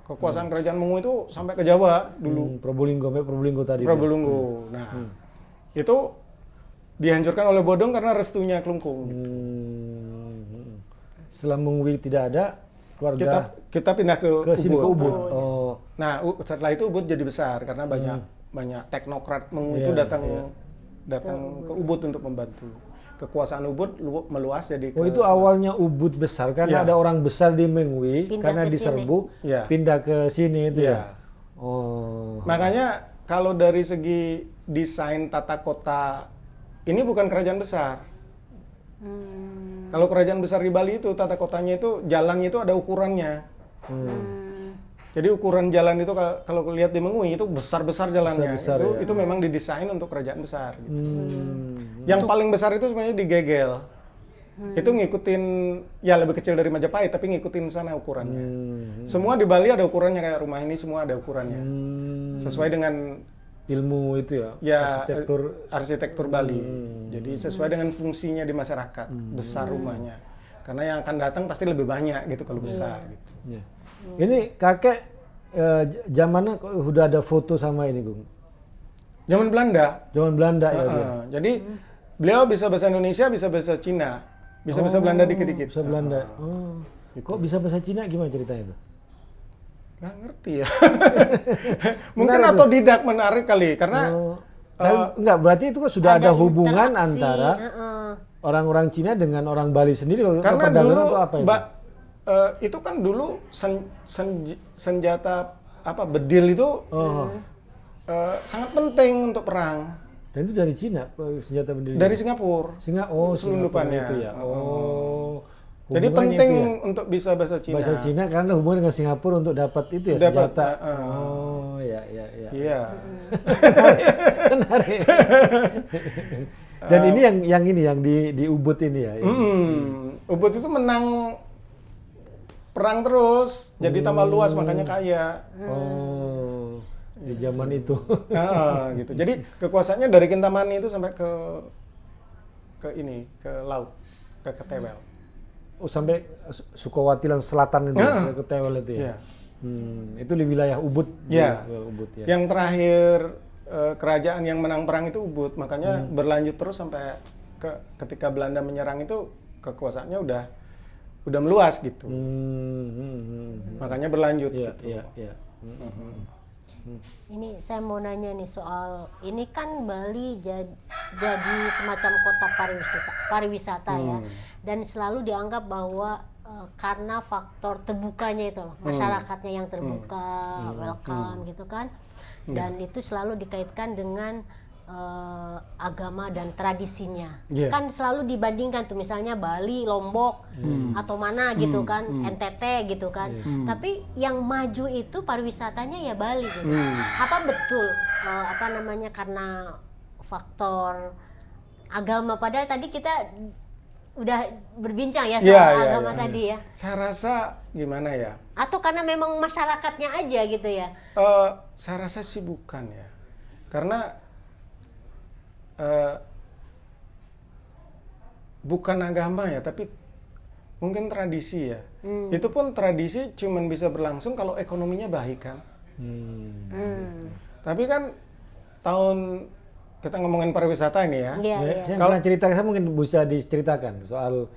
Kekuasaan kerajaan Mengui itu sampai ke Jawa dulu. Probolinggo tadi. Probolinggo. Nah, itu dihancurkan oleh Bodong karena restunya Klungkung. Gitu. Setelah Mengui tidak ada, keluarga kita pindah ke sini ke Ubud. Oh. Nah, setelah itu Ubud jadi besar karena banyak teknokrat Mengui itu datang ke Ubud untuk membantu. Kekuasaan Ubud meluas jadi itu awalnya Ubud besar karena ada orang besar di Mengui karena diserbu pindah ke sini itu ya. Oh. Makanya kalau dari segi desain tata kota ini bukan kerajaan besar. Kalau kerajaan besar di Bali itu tata kotanya itu jalannya itu ada ukurannya. Jadi ukuran jalan itu kalau lihat di Mengui itu besar-besar jalannya. Itu memang didesain untuk kerajaan besar gitu. Yang paling besar itu sebenarnya di Gegel. Itu ngikutin ya lebih kecil dari Majapahit tapi ngikutin sana ukurannya. Semua di Bali ada ukurannya kayak rumah ini semua ada ukurannya. Sesuai dengan ilmu itu ya. Arsitektur Bali. Jadi sesuai dengan fungsinya di masyarakat, besar rumahnya. Karena yang akan datang pasti lebih banyak gitu kalau besar gitu. Ini kakek zamannya udah ada foto sama ini, Gung? Zaman Belanda. Zaman Belanda ya. Jadi beliau bisa bahasa Indonesia, bisa bahasa Cina, bisa bahasa Belanda dikit-dikit. Bisa Belanda. Gitu. Kok bisa bahasa Cina gimana ceritanya itu? Nggak ngerti ya. Mungkin otodidak menarik kali karena enggak berarti itu kan sudah ada hubungan antara orang-orang Cina dengan orang Bali sendiri. Karena dulu apa itu? Itu kan dulu senjata bedil itu sangat penting untuk perang. Dan itu dari Cina senjata bedil. Dari Singapura. Selundupannya itu ya. Jadi penting untuk bisa bahasa Cina. Bahasa Cina karena hubungan dengan Singapura untuk dapat itu ya senjata. Iya. Menarik. Dan ini yang di Ubud ini ya. Ubud itu menang perang terus, jadi tambah luas makanya kaya. Di zaman itu. Gitu. Jadi kekuasaannya dari Kintamani itu sampai ke laut, ke Ketewel. Sampai Sukowati selatan itu, ke Ketewel itu ya. Itu di wilayah Ubud. Ubud ya. Yang terakhir kerajaan yang menang perang itu Ubud, makanya berlanjut terus sampai ketika Belanda menyerang itu kekuasaannya udah meluas gitu. Makanya berlanjut gitu. Ini saya mau nanya nih soal ini kan Bali jadi semacam kota pariwisata ya, dan selalu dianggap bahwa karena faktor terbukanya itu loh, masyarakatnya yang terbuka, welcome gitu kan, dan itu selalu dikaitkan dengan agama dan tradisinya. Kan selalu dibandingkan tuh misalnya Bali, Lombok atau mana gitu kan, NTT gitu kan. Tapi yang maju itu pariwisatanya ya Bali gitu. Apa betul karena faktor agama, padahal tadi kita udah berbincang ya soal agama tadi ya. Saya rasa gimana ya? Atau karena memang masyarakatnya aja gitu ya? Saya rasa sih bukan ya. Karena bukan agama ya, tapi mungkin tradisi ya. Itu pun tradisi cuman bisa berlangsung kalau ekonominya baik kan. Tapi kan kita ngomongin pariwisata ini ya. Saya pernah cerita, saya mungkin bisa diceritakan soal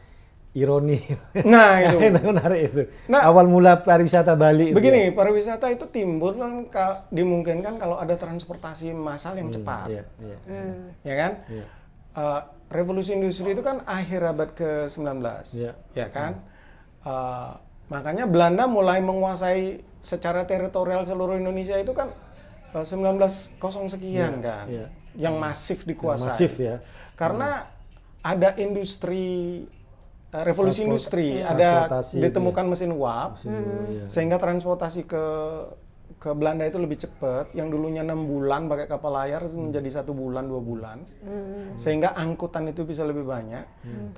ironi. Nah itu. Menarik itu. Nah, awal mula pariwisata Bali. Begini, pariwisata itu timbul kan dimungkinkan kalau ada transportasi massal yang cepat. Ya kan? Revolusi industri itu kan akhir abad ke-19. Ya kan? Makanya Belanda mulai menguasai secara teritorial seluruh Indonesia itu kan 1900 sekian kan. Yang masif dikuasai. Masif ya. Karena ada industri revolusi industri, ada ditemukan mesin uap, sehingga transportasi ke Belanda itu lebih cepat. Yang dulunya 6 bulan pakai kapal layar menjadi 1 bulan, 2 bulan, sehingga angkutan itu bisa lebih banyak.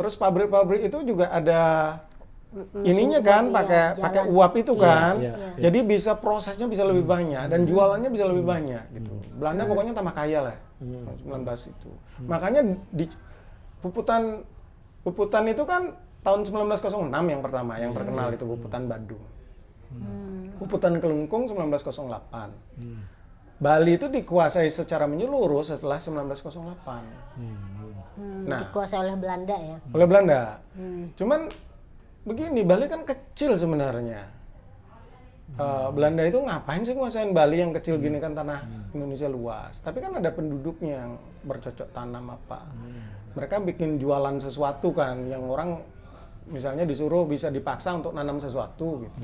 Terus pabrik-pabrik itu juga ada ininya kan, pakai uap itu kan, jadi bisa prosesnya bisa lebih banyak dan jualannya bisa lebih banyak gitu. Belanda pokoknya tambah kaya lah 19 itu. Makanya di Puputan itu kan tahun 1906 yang pertama, yang terkenal itu Puputan Badung. Puputan Kelungkung 1908. Bali itu dikuasai secara menyeluruh setelah 1908. Nah, dikuasai oleh Belanda ya. Oleh Belanda. Cuman begini, Bali kan kecil sebenarnya. Belanda itu ngapain sih nguasain Bali yang kecil gini, kan tanah Indonesia luas. Tapi kan ada penduduknya yang bercocok tanam apa. Mereka bikin jualan sesuatu kan, yang orang misalnya disuruh bisa dipaksa untuk nanam sesuatu gitu.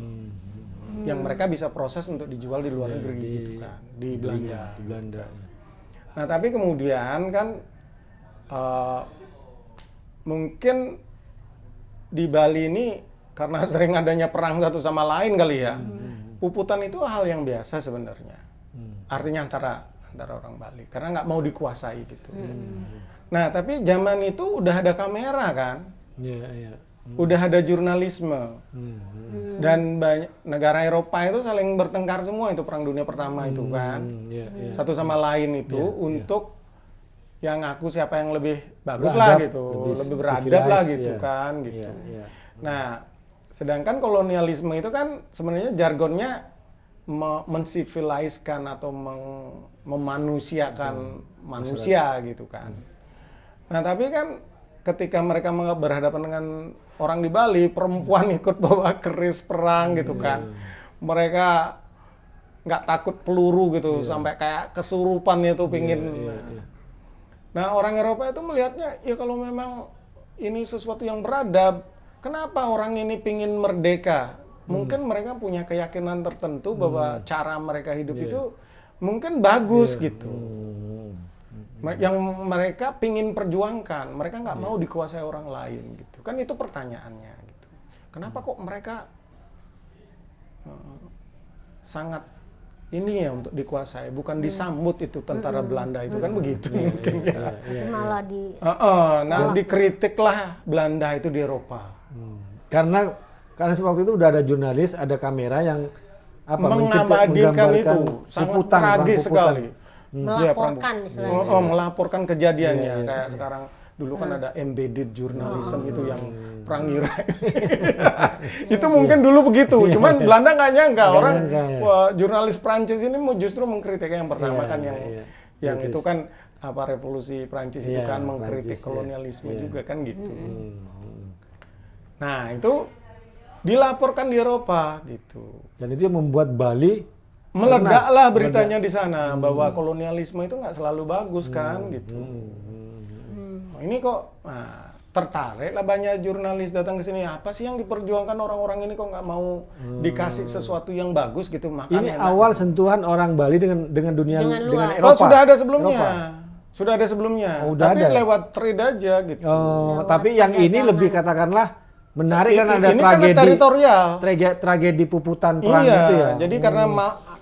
Yang mereka bisa proses untuk dijual di luar negeri gitu kan, di Belanda. Di Belanda. Nah tapi kemudian kan mungkin di Bali ini karena sering adanya perang satu sama lain kali ya, puputan itu hal yang biasa sebenarnya. Artinya antara orang Bali, karena nggak mau dikuasai gitu. Nah tapi zaman itu udah ada kamera kan, udah ada jurnalisme, dan banyak negara Eropa itu saling bertengkar semua, itu Perang Dunia Pertama itu kan, satu sama lain itu untuk yang ngaku siapa yang lebih bagus lah gitu, lebih beradab lah gitu kan gitu. Nah, sedangkan kolonialisme itu kan sebenarnya jargonnya mensiviliskan atau memanusiakan manusia gitu kan. Nah, tapi kan ketika mereka berhadapan dengan orang di Bali, perempuan ikut bawa keris perang gitu kan. Mereka nggak takut peluru gitu, sampai kayak kesurupan itu pingin. Nah, orang Eropa itu melihatnya, ya kalau memang ini sesuatu yang beradab, kenapa orang ini pingin merdeka? Mungkin mereka punya keyakinan tertentu bahwa cara mereka hidup itu mungkin bagus gitu. Yang mereka pingin perjuangkan, mereka nggak mau dikuasai orang lain gitu. Kan itu pertanyaannya gitu. Kenapa kok mereka sangat ini ya untuk dikuasai, bukan disambut itu tentara Belanda itu kan begitu mungkin ya. Malah dikritiklah Belanda itu di Eropa. Karena waktu itu udah ada jurnalis, ada kamera yang mengabadikan itu, sangat tragis sekali. Melaporkan istilahnya. Melaporkan kejadiannya, kayak sekarang dulu kan ada embedded journalism itu yang perang Irak. Itu mungkin dulu begitu, cuman Belanda nggak nyangka wah, jurnalis Prancis ini mau justru mengkritik yang pertama kan yang itu kan apa revolusi Prancis itu kan mengkritik kolonialisme juga kan gitu. Nah itu dilaporkan di Eropa gitu. Dan itu yang membuat Bali meledaklah beritanya di sana bahwa kolonialisme itu nggak selalu bagus kan gitu. Ini kok tertariklah banyak jurnalis datang ke sini. Apa sih yang diperjuangkan orang-orang ini kok nggak mau dikasih sesuatu yang bagus gitu? Ini awal sentuhan orang Bali dengan dunia dengan Eropa. Oh sudah ada sebelumnya. Sudah ada sebelumnya. Tapi ada. Lewat trade aja gitu. Tapi yang ini lebih katakanlah menarik karena ada tragedi puputan perang itu ya. Jadi karena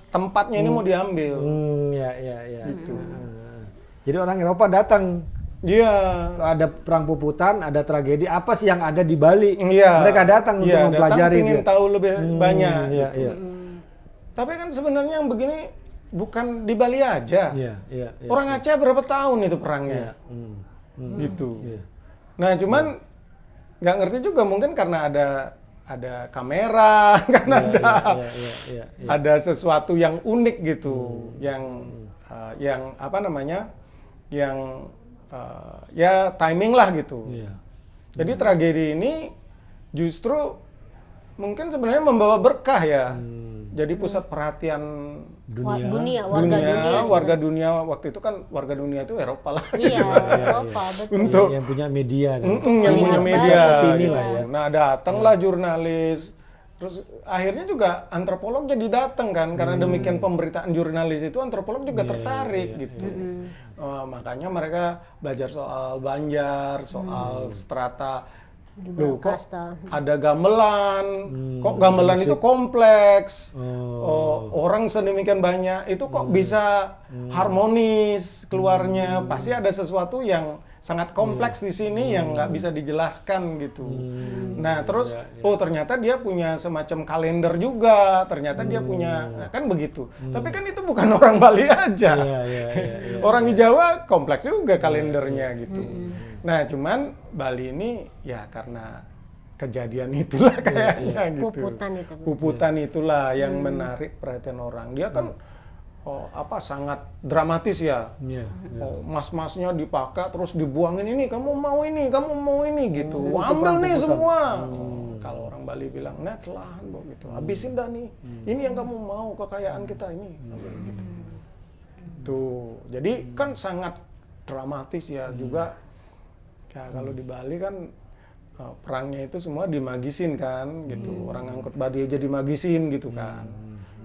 tempatnya ini mau diambil. Gitu. Jadi orang Eropa datang. Iya. Ada perang puputan, ada tragedi. Apa sih yang ada di Bali? Iya. Mereka datang untuk mempelajari. Datang ingin tahu lebih banyak. Iya, Gitu. iya. Tapi kan sebenarnya yang begini bukan di Bali aja. Iya, iya, iya. Orang Aceh berapa tahun itu perangnya? Gitu. Iya. Nah, cuman nggak ngerti juga mungkin karena ada kamera, kan ada sesuatu yang unik gitu, yang apa namanya, yang ya timing lah gitu. Iya. Jadi tragedi ini justru mungkin sebenarnya membawa berkah ya. Jadi pusat perhatian warga dunia waktu itu kan warga dunia itu Eropa lah. Iya, Eropa betul. Untuk yang punya media kan. yang punya media. Opini lah ya. Nah, datanglah jurnalis. Terus akhirnya juga antropolog jadi datang kan, karena demikian pemberitaan jurnalis itu antropolog juga tertarik gitu. Makanya mereka belajar soal Banjar, soal strata. Loh, kok ada gamelan, kok gamelan itu kompleks, orang sedemikian banyak, itu kok bisa harmonis keluarnya, pasti ada sesuatu yang sangat kompleks di sini yang nggak bisa dijelaskan gitu. Nah terus, ternyata dia punya semacam kalender juga, ternyata dia punya, nah, kan begitu. Tapi kan itu bukan orang Bali aja, orang di Jawa kompleks juga kalendernya gitu. Nah, cuman Bali ini ya karena kejadian itulah kayaknya gitu. Puputan itulah yang menarik perhatian orang. Dia kan sangat dramatis ya. Mas-masnya dipakai terus dibuangin, ini kamu mau ini gitu. Ambil nih semua. Kalau orang Bali bilang, "Net lah," gitu. Habisin dah nih. Ini yang kamu mau, kekayaan kita ini. Gitu. Tuh. Jadi kan sangat dramatis ya juga. Ya kalau di Bali kan perangnya itu semua dimagisin kan gitu. Orang ngangkut badi aja dimagisin gitu kan.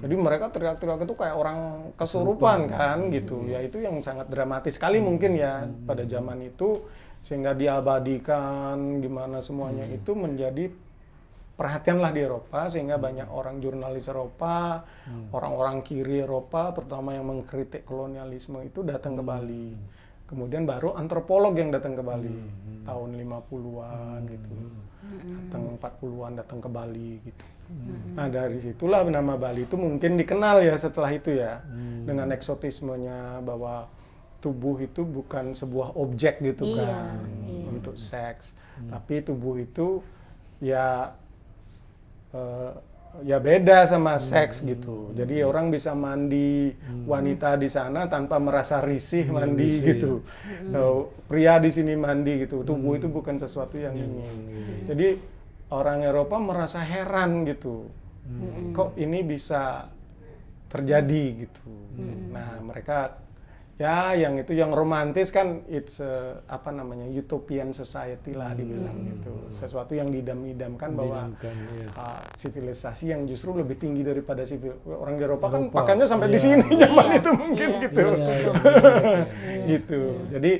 Jadi mereka teriak-teriak itu kayak orang kesurupan kan gitu. Ya itu yang sangat dramatis sekali mungkin ya pada zaman itu, sehingga diabadikan gimana semuanya itu menjadi perhatian lah di Eropa, sehingga banyak orang jurnalis Eropa, orang-orang kiri Eropa terutama yang mengkritik kolonialisme itu datang ke Bali. Kemudian baru antropolog yang datang ke Bali tahun 50-an gitu. Datang 40-an datang ke Bali gitu. Nah, dari situlah nama Bali itu mungkin dikenal ya setelah itu ya. Dengan eksotismenya bahwa tubuh itu bukan sebuah objek gitu kan untuk seks. Tapi tubuh itu ya beda sama seks gitu. Jadi orang bisa mandi wanita di sana tanpa merasa risih mandi gitu. Pria di sini mandi gitu. Tubuh itu bukan sesuatu yang ini. Jadi orang Eropa merasa heran gitu. Kok ini bisa terjadi gitu. Nah, mereka ya yang romantis kan it's utopian society lah dibilang gitu. Sesuatu yang didam-idamkan bahwa sivilisasi yang justru lebih tinggi daripada orang Eropa kan pakainya sampai di sini zaman itu mungkin gitu. Gitu. Jadi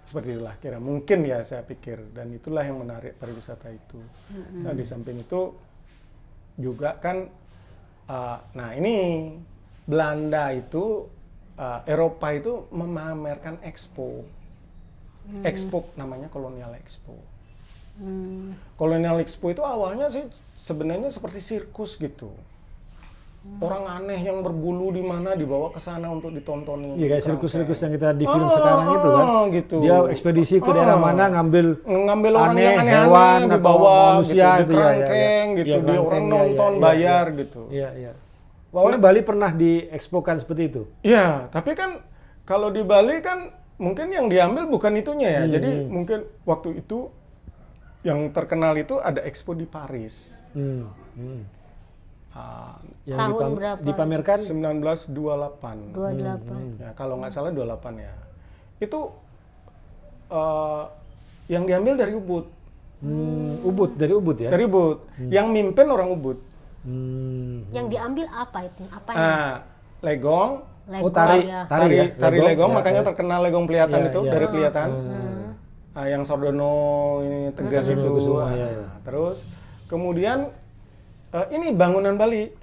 seperti itulah kira mungkin ya saya pikir, dan itulah yang menarik pariwisata itu. Nah, di samping itu juga kan nah ini Belanda itu Eropa itu memamerkan expo. Expo namanya Colonial Expo. Colonial Expo itu awalnya sih sebenarnya seperti sirkus gitu. Orang aneh yang berbulu di mana dibawa ke sana untuk ditontonin. Iya, kayak sirkus-sirkus yang kita di film sekarang itu kan. Gitu. Dia ekspedisi ke daerah mana ngambil orang yang aneh-aneh hewan, dibawa manusia, gitu, di kerangkeng gitu, dia orang nonton bayar gitu. Iya. Awalnya Bali pernah diekspokan seperti itu? Iya, tapi kan kalau di Bali kan mungkin yang diambil bukan itunya ya. Jadi mungkin waktu itu yang terkenal itu ada expo di Paris. Yang Tahun berapa? dipamerkan? 1928. 28. Ya, kalau nggak salah 28 ya. Itu yang diambil dari Ubud. Dari Ubud ya? Dari Ubud. Yang mimpin orang Ubud. Yang diambil apa itu? Apanya? Legong. Tari legong, makanya terkenal legong Peliatan itu dari Peliatan. Yang Sardono ini Tegas itu. Terus kemudian ini bangunan Bali.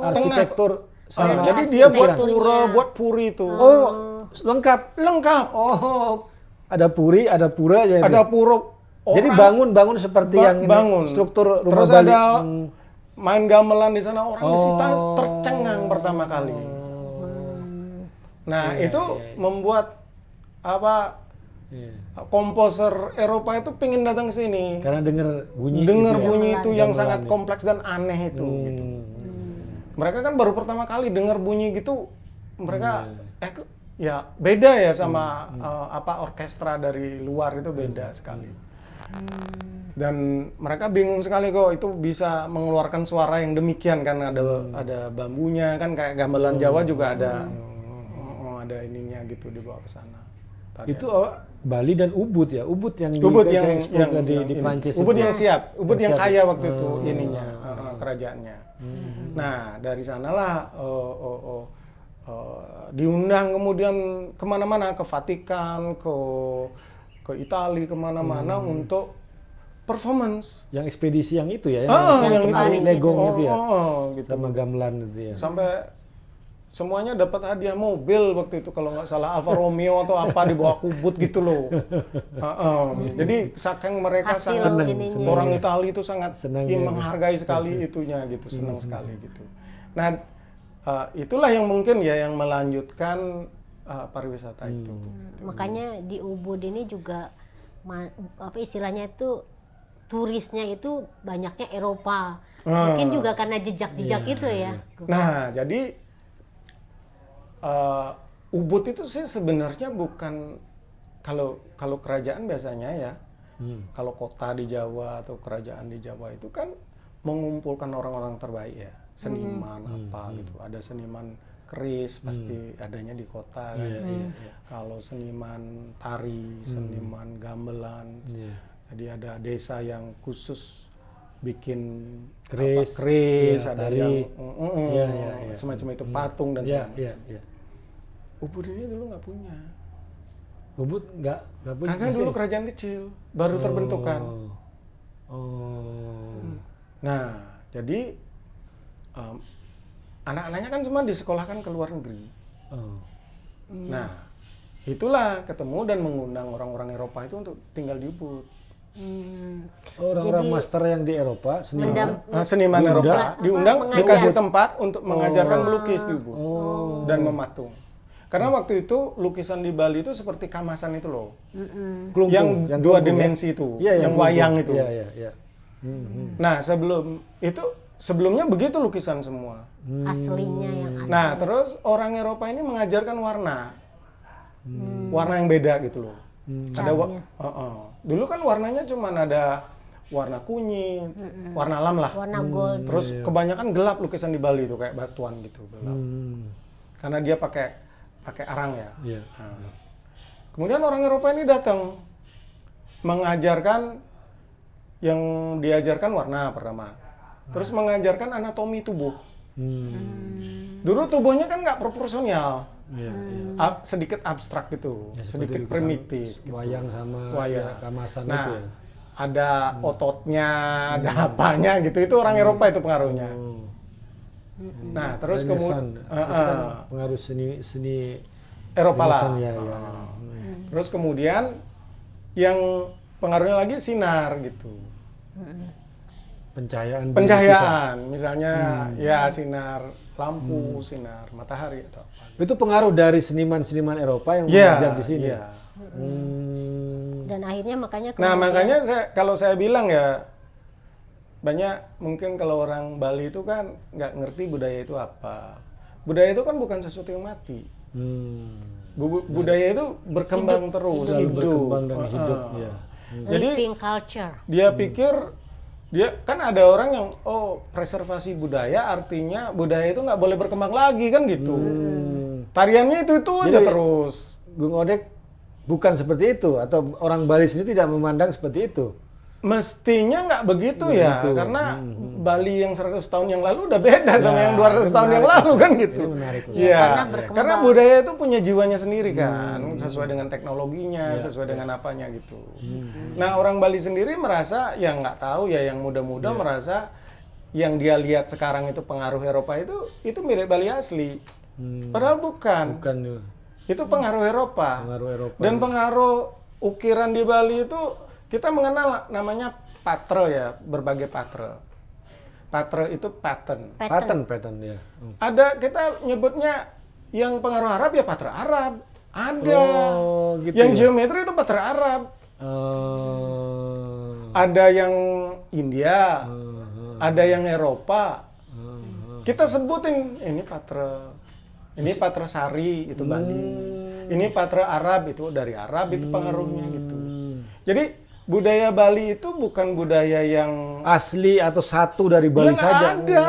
Arsitektur Jadi dia buat puri itu. Oh, lengkap. Lengkap. Oh, ada puri, ada pura ya. Ada pura. Jadi bangun seperti yang bangun. Struktur rumah Terus Bali. ada main gamelan di sana, orang di situ tercengang pertama kali. Nah, itu membuat komposer Eropa itu pengen datang ke sini. Karena dengar bunyi. Bunyi itu yang sangat kompleks dan aneh itu. Gitu. Mereka kan baru pertama kali dengar bunyi gitu, mereka ya beda ya sama orkestra dari luar itu beda sekali. Dan mereka bingung sekali kok itu bisa mengeluarkan suara yang demikian kan ada bambunya kan kayak gamelan Jawa juga ada ininya gitu dibawa ke sana. Itu Bali dan Ubud ya, Ubud yang di Prancis. Ubud yang siap, Ubud yang kaya waktu itu ininya kerajaannya. Nah dari sanalah diundang kemudian kemana-mana, ke Vatikan, ke Italia, kemana-mana untuk performance. Yang ekspedisi yang itu ya, yang itu legong itu ya, gitu. sama gamelan itu ya. Sampai semuanya dapat hadiah mobil waktu itu kalau nggak salah Alfa Romeo atau apa dibawa kubut gitu loh. Jadi saking mereka sangat orang Italia itu sangat menghargai sekali itunya gitu, senang sekali gitu. Nah itulah yang mungkin ya yang melanjutkan pariwisata itu. Makanya di Ubud ini juga istilahnya itu turisnya itu banyaknya Eropa. Mungkin juga karena jejak-jejak itu ya. Nah, jadi Ubud itu sih sebenarnya bukan kalau kerajaan biasanya ya. Kalau kota di Jawa atau kerajaan di Jawa itu kan mengumpulkan orang-orang terbaik ya, seniman gitu. Ada seniman keris pasti adanya di kota kan. Kalau seniman tari, seniman gamelan. Jadi ada desa yang khusus bikin keris, ada yang semacam itu patung dan sebagainya. Ubud ini dulu nggak punya. Ubud nggak punya. Karena dulu kerajaan kecil, baru terbentuk kan. Nah, jadi anak-anaknya kan semua disekolahkan ke luar negeri. Nah, itulah ketemu dan mengundang orang-orang Eropa itu untuk tinggal di Ubud. Orang-orang master yang di Eropa, seniman Eropa diundang, dikasih tempat untuk mengajarkan melukis di Ubud dan mematung. Karena waktu itu lukisan di Bali itu seperti kamasan itu loh, yang dua dimensi itu, yang wayang itu. Nah sebelumnya begitu lukisan semua. Aslinya yang asli. Nah terus orang Eropa ini mengajarkan warna yang beda gitu loh. Dulu kan warnanya cuma ada warna kunyit, warna alam lah. Warna gold. Terus kebanyakan gelap lukisan di Bali itu kayak batuan gitu gelap. Karena dia pakai arang ya. Kemudian orang Eropa ini datang mengajarkan yang diajarkan warna pertama. Terus mengajarkan anatomi tubuh. Dulu tubuhnya kan nggak proporsional. Sedikit abstrak gitu, sedikit primitif. Wayang sama kamasan nah, itu ya. Ada ototnya, ada apanya gitu. Itu orang Eropa itu pengaruhnya. Nah, terus kemudian kan pengaruh seni Eropa lah. Terus kemudian yang pengaruhnya lagi sinar gitu. Pencahayaan, misalnya ya sinar lampu, sinar matahari atau apa. Itu pengaruh dari seniman-seniman Eropa yang mengajar di sini. Dan akhirnya makanya makanya kalau saya bilang ya banyak mungkin kalau orang Bali itu kan nggak ngerti budaya itu apa. Budaya itu kan bukan sesuatu yang mati. Budaya itu berkembang terus, hidup. Berkembang dan hidup. Jadi living culture. Dia pikir kan ada orang yang preservasi budaya artinya budaya itu nggak boleh berkembang lagi kan gitu. Tariannya itu aja terus. Bung Odek bukan seperti itu atau orang Bali sendiri tidak memandang seperti itu. Mestinya nggak begitu ya, karena Bali yang 100 tahun yang lalu udah beda sama yang 200 tahun yang lalu kan gitu. Iya, karena budaya itu punya jiwanya sendiri kan, sesuai dengan teknologinya, sesuai dengan apanya gitu. Nah orang Bali sendiri merasa yang nggak tahu ya, yang muda-muda merasa yang dia lihat sekarang itu pengaruh Eropa itu mirip Bali asli. Padahal bukan. Bukan ya. Itu pengaruh Eropa. Pengaruh Eropa. Dan pengaruh ukiran di Bali itu kita mengenal namanya patre ya, berbagai patre. Patre itu pattern. Pattern ya. Ada kita nyebutnya yang pengaruh Arab ya patre Arab. Ada. Oh, gitu Yang ya? geometri itu patre Arab. Ada yang India. Ada yang Eropa. Kita sebutin ini patre Sari itu Bali. Ini patre Arab itu dari Arab itu pengaruhnya gitu. Jadi budaya Bali itu bukan budaya yang asli atau satu dari Bali yang saja. ada.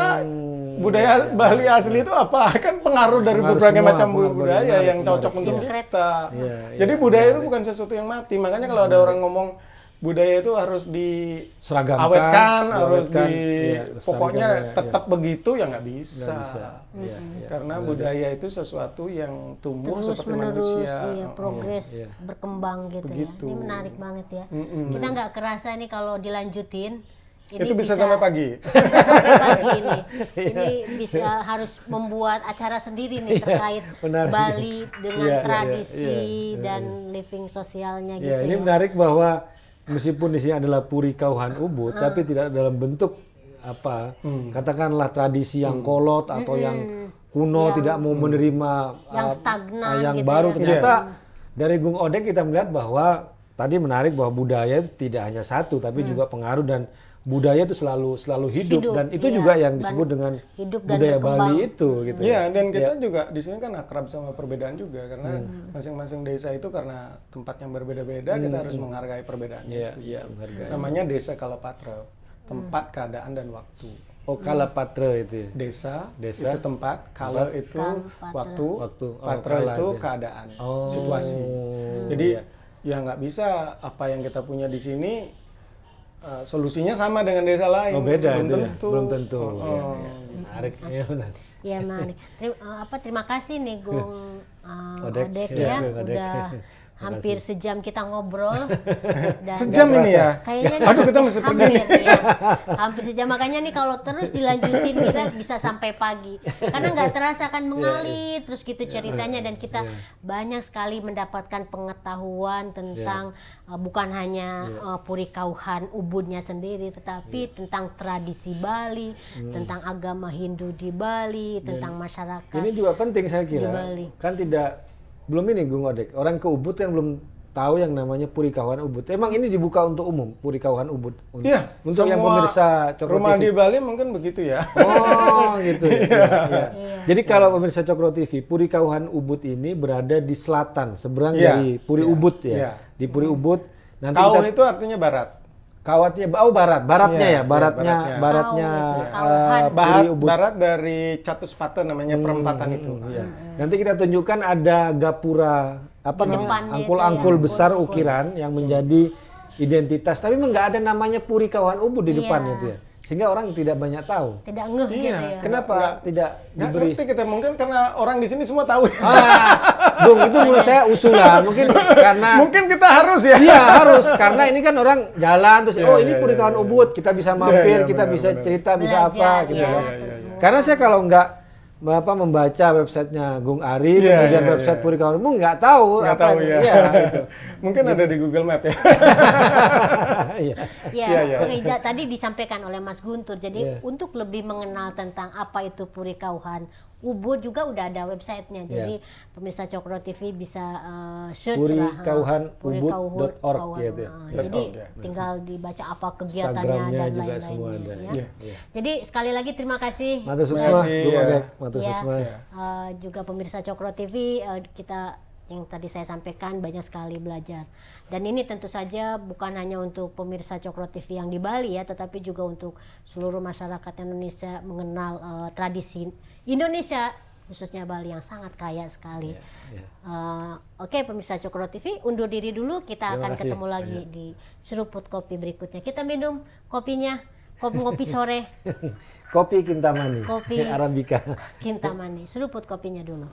Budaya Bali asli itu apa? Kan pengaruh dari Pengaruh berbagai semua, macam pengaruh budaya yang semua. cocok untuk Sinkret. kita. Iya, Jadi iya, budaya itu menarik. bukan sesuatu yang mati. Makanya kalau ada orang ngomong budaya itu harus Seragamkan, diawetkan, harus diawetkan, di iya, pokoknya lestarikan, tetap begitu ya nggak bisa. Nggak bisa. Iya, iya. Karena budaya itu sesuatu yang tumbuh Terus seperti menerus manusia. iya, progres Iya. berkembang gitu Begitu. ya. Ini menarik banget ya. Kita nggak kerasa nih kalau dilanjutin. Ini Itu bisa sampai pagi. Bisa sampai pagi ini. Ini bisa harus membuat acara sendiri nih terkait menarik. Bali dengan Iya, iya, tradisi iya. dan living sosialnya gitu Ya, ini ya. menarik bahwa meskipun di sini adalah Puri Kauhan Ubud, tapi tidak dalam bentuk apa, katakanlah tradisi yang kolot atau yang kuno, tidak mau menerima yang stagnan yang gitu baru. ya. Ternyata dari Gung Odek kita melihat bahwa tadi menarik bahwa budaya itu tidak hanya satu, tapi juga pengaruh dan budaya itu selalu hidup dan itu iya. juga yang disebut dengan Hidup dan budaya berkembang. Bali itu gitu. Iya, dan kita juga di sini kan akrab sama perbedaan juga karena masing-masing desa itu karena tempat yang berbeda-beda kita harus menghargai perbedaannya. Iya, itu. iya, menghargai. Namanya Desa Kalapatra, tempat, keadaan dan waktu. Oh, Kalapatra itu ya. Desa, Desa, itu tempat, kala itu Patra. waktu, Waktu. Oh, patra kala itu itu. keadaan, Oh, situasi. Jadi ya nggak bisa apa yang kita punya di sini solusinya sama dengan desa lain. Oh, beda belum itu ya? tentu. Belum tentu. Oh, Iya, oh. iya. Menarik. Iya, benar. Ya menarik. Terima kasih nih Gung Odek. Odek Iya, ya, Gung Odek. udah hampir sejam kita ngobrol. Dan Sejam ini ya? Kayaknya nih, Aduh, kita mesti pergi hampir, ya. Hampir sejam, makanya nih kalau terus dilanjutin kita bisa sampai pagi. Karena nggak terasa kan mengalir terus gitu ceritanya dan kita banyak sekali mendapatkan pengetahuan tentang bukan hanya Puri Kauhan Ubudnya sendiri, tetapi tentang tradisi Bali, tentang agama Hindu di Bali, tentang masyarakat. Ini juga penting saya kira. Di Bali. Kan belum ini Gung Odek. Orang ke Ubud kan belum tahu yang namanya Puri Kauhan Ubud. Emang ini dibuka untuk umum, Puri Kauhan Ubud. Iya, Untuk yang semua pemirsa Cokro rumah TV. di Bali mungkin begitu ya. Oh, gitu. Iya, iya. Iya. Jadi kalau pemirsa Cokro TV, Puri Kauhan Ubud ini berada di selatan, seberang Iya, dari Puri iya, Ubud ya. iya. Di Puri Ubud. Nanti Kau kita itu artinya barat. kawatnya baratnya Iya, ya, baratnya iya, baratnya Kau itu, Kauhan. Puri Ubud. Barat dari Catuspata namanya perempatan itu. Iya. Nanti kita tunjukkan ada gapura apa Di namanya depannya itu angkul-angkul ya, besar angkul-angkul. ukiran yang menjadi identitas. Tapi memang nggak ada namanya Puri Kauhan Ubud di Iya. depannya itu ya. Sehingga orang tidak banyak tahu. Tidak ngeh Iya. gitu ya. Kenapa tidak Nggak diberi? ngerti kita, mungkin karena orang di sini semua tahu. Bung, itu menurut saya usulan. Mungkin karena Mungkin kita harus ya. iya harus karena ini kan orang jalan terus Iya, ini iya, Puri iya, Kauhan iya. Ubud, kita bisa mampir, iya, kita benar, bisa benar. cerita, bisa Belajar, apa gitu. ya. kan. Iya, iya. Karena saya kalau nggak membaca websitenya Gung Ari, Iya, kemudian iya, website iya. Puri Kauhan Ubud nggak tahu Nggak apa tahu ya. iya, gitu. Mungkin ada di Google Map ya. Iya. Ya, Iya, iya. oke, tadi disampaikan oleh Mas Guntur. Jadi Iya. untuk lebih mengenal tentang apa itu Puri Kauhan Ubud juga udah ada websitenya. Jadi pemirsa Cokro TV bisa search lah purikauhanubud.org gitu ya. Jadi .org, ya. tinggal dibaca apa kegiatannya Instagramnya dan juga semua ada. lain-lainnya. Iya, Ya. iya. Jadi sekali lagi terima kasih. Matur Terima suksma, kasih, Gung ya. Odek. Matur Ya, suksma. juga pemirsa Cokro TV, kita yang tadi saya sampaikan banyak sekali belajar. Dan ini tentu saja bukan hanya untuk pemirsa Cokro TV yang di Bali ya, tetapi juga untuk seluruh masyarakat Indonesia mengenal tradisi Indonesia, khususnya Bali yang sangat kaya sekali. Iya. Oke, pemirsa Cokro TV, undur diri dulu. Kita Terima akan kasih. ketemu lagi di seruput kopi berikutnya. Kita minum kopinya, kopi sore, Kopi Kintamani, Kopi. Arabica. Kintamani. Seruput kopinya dulu.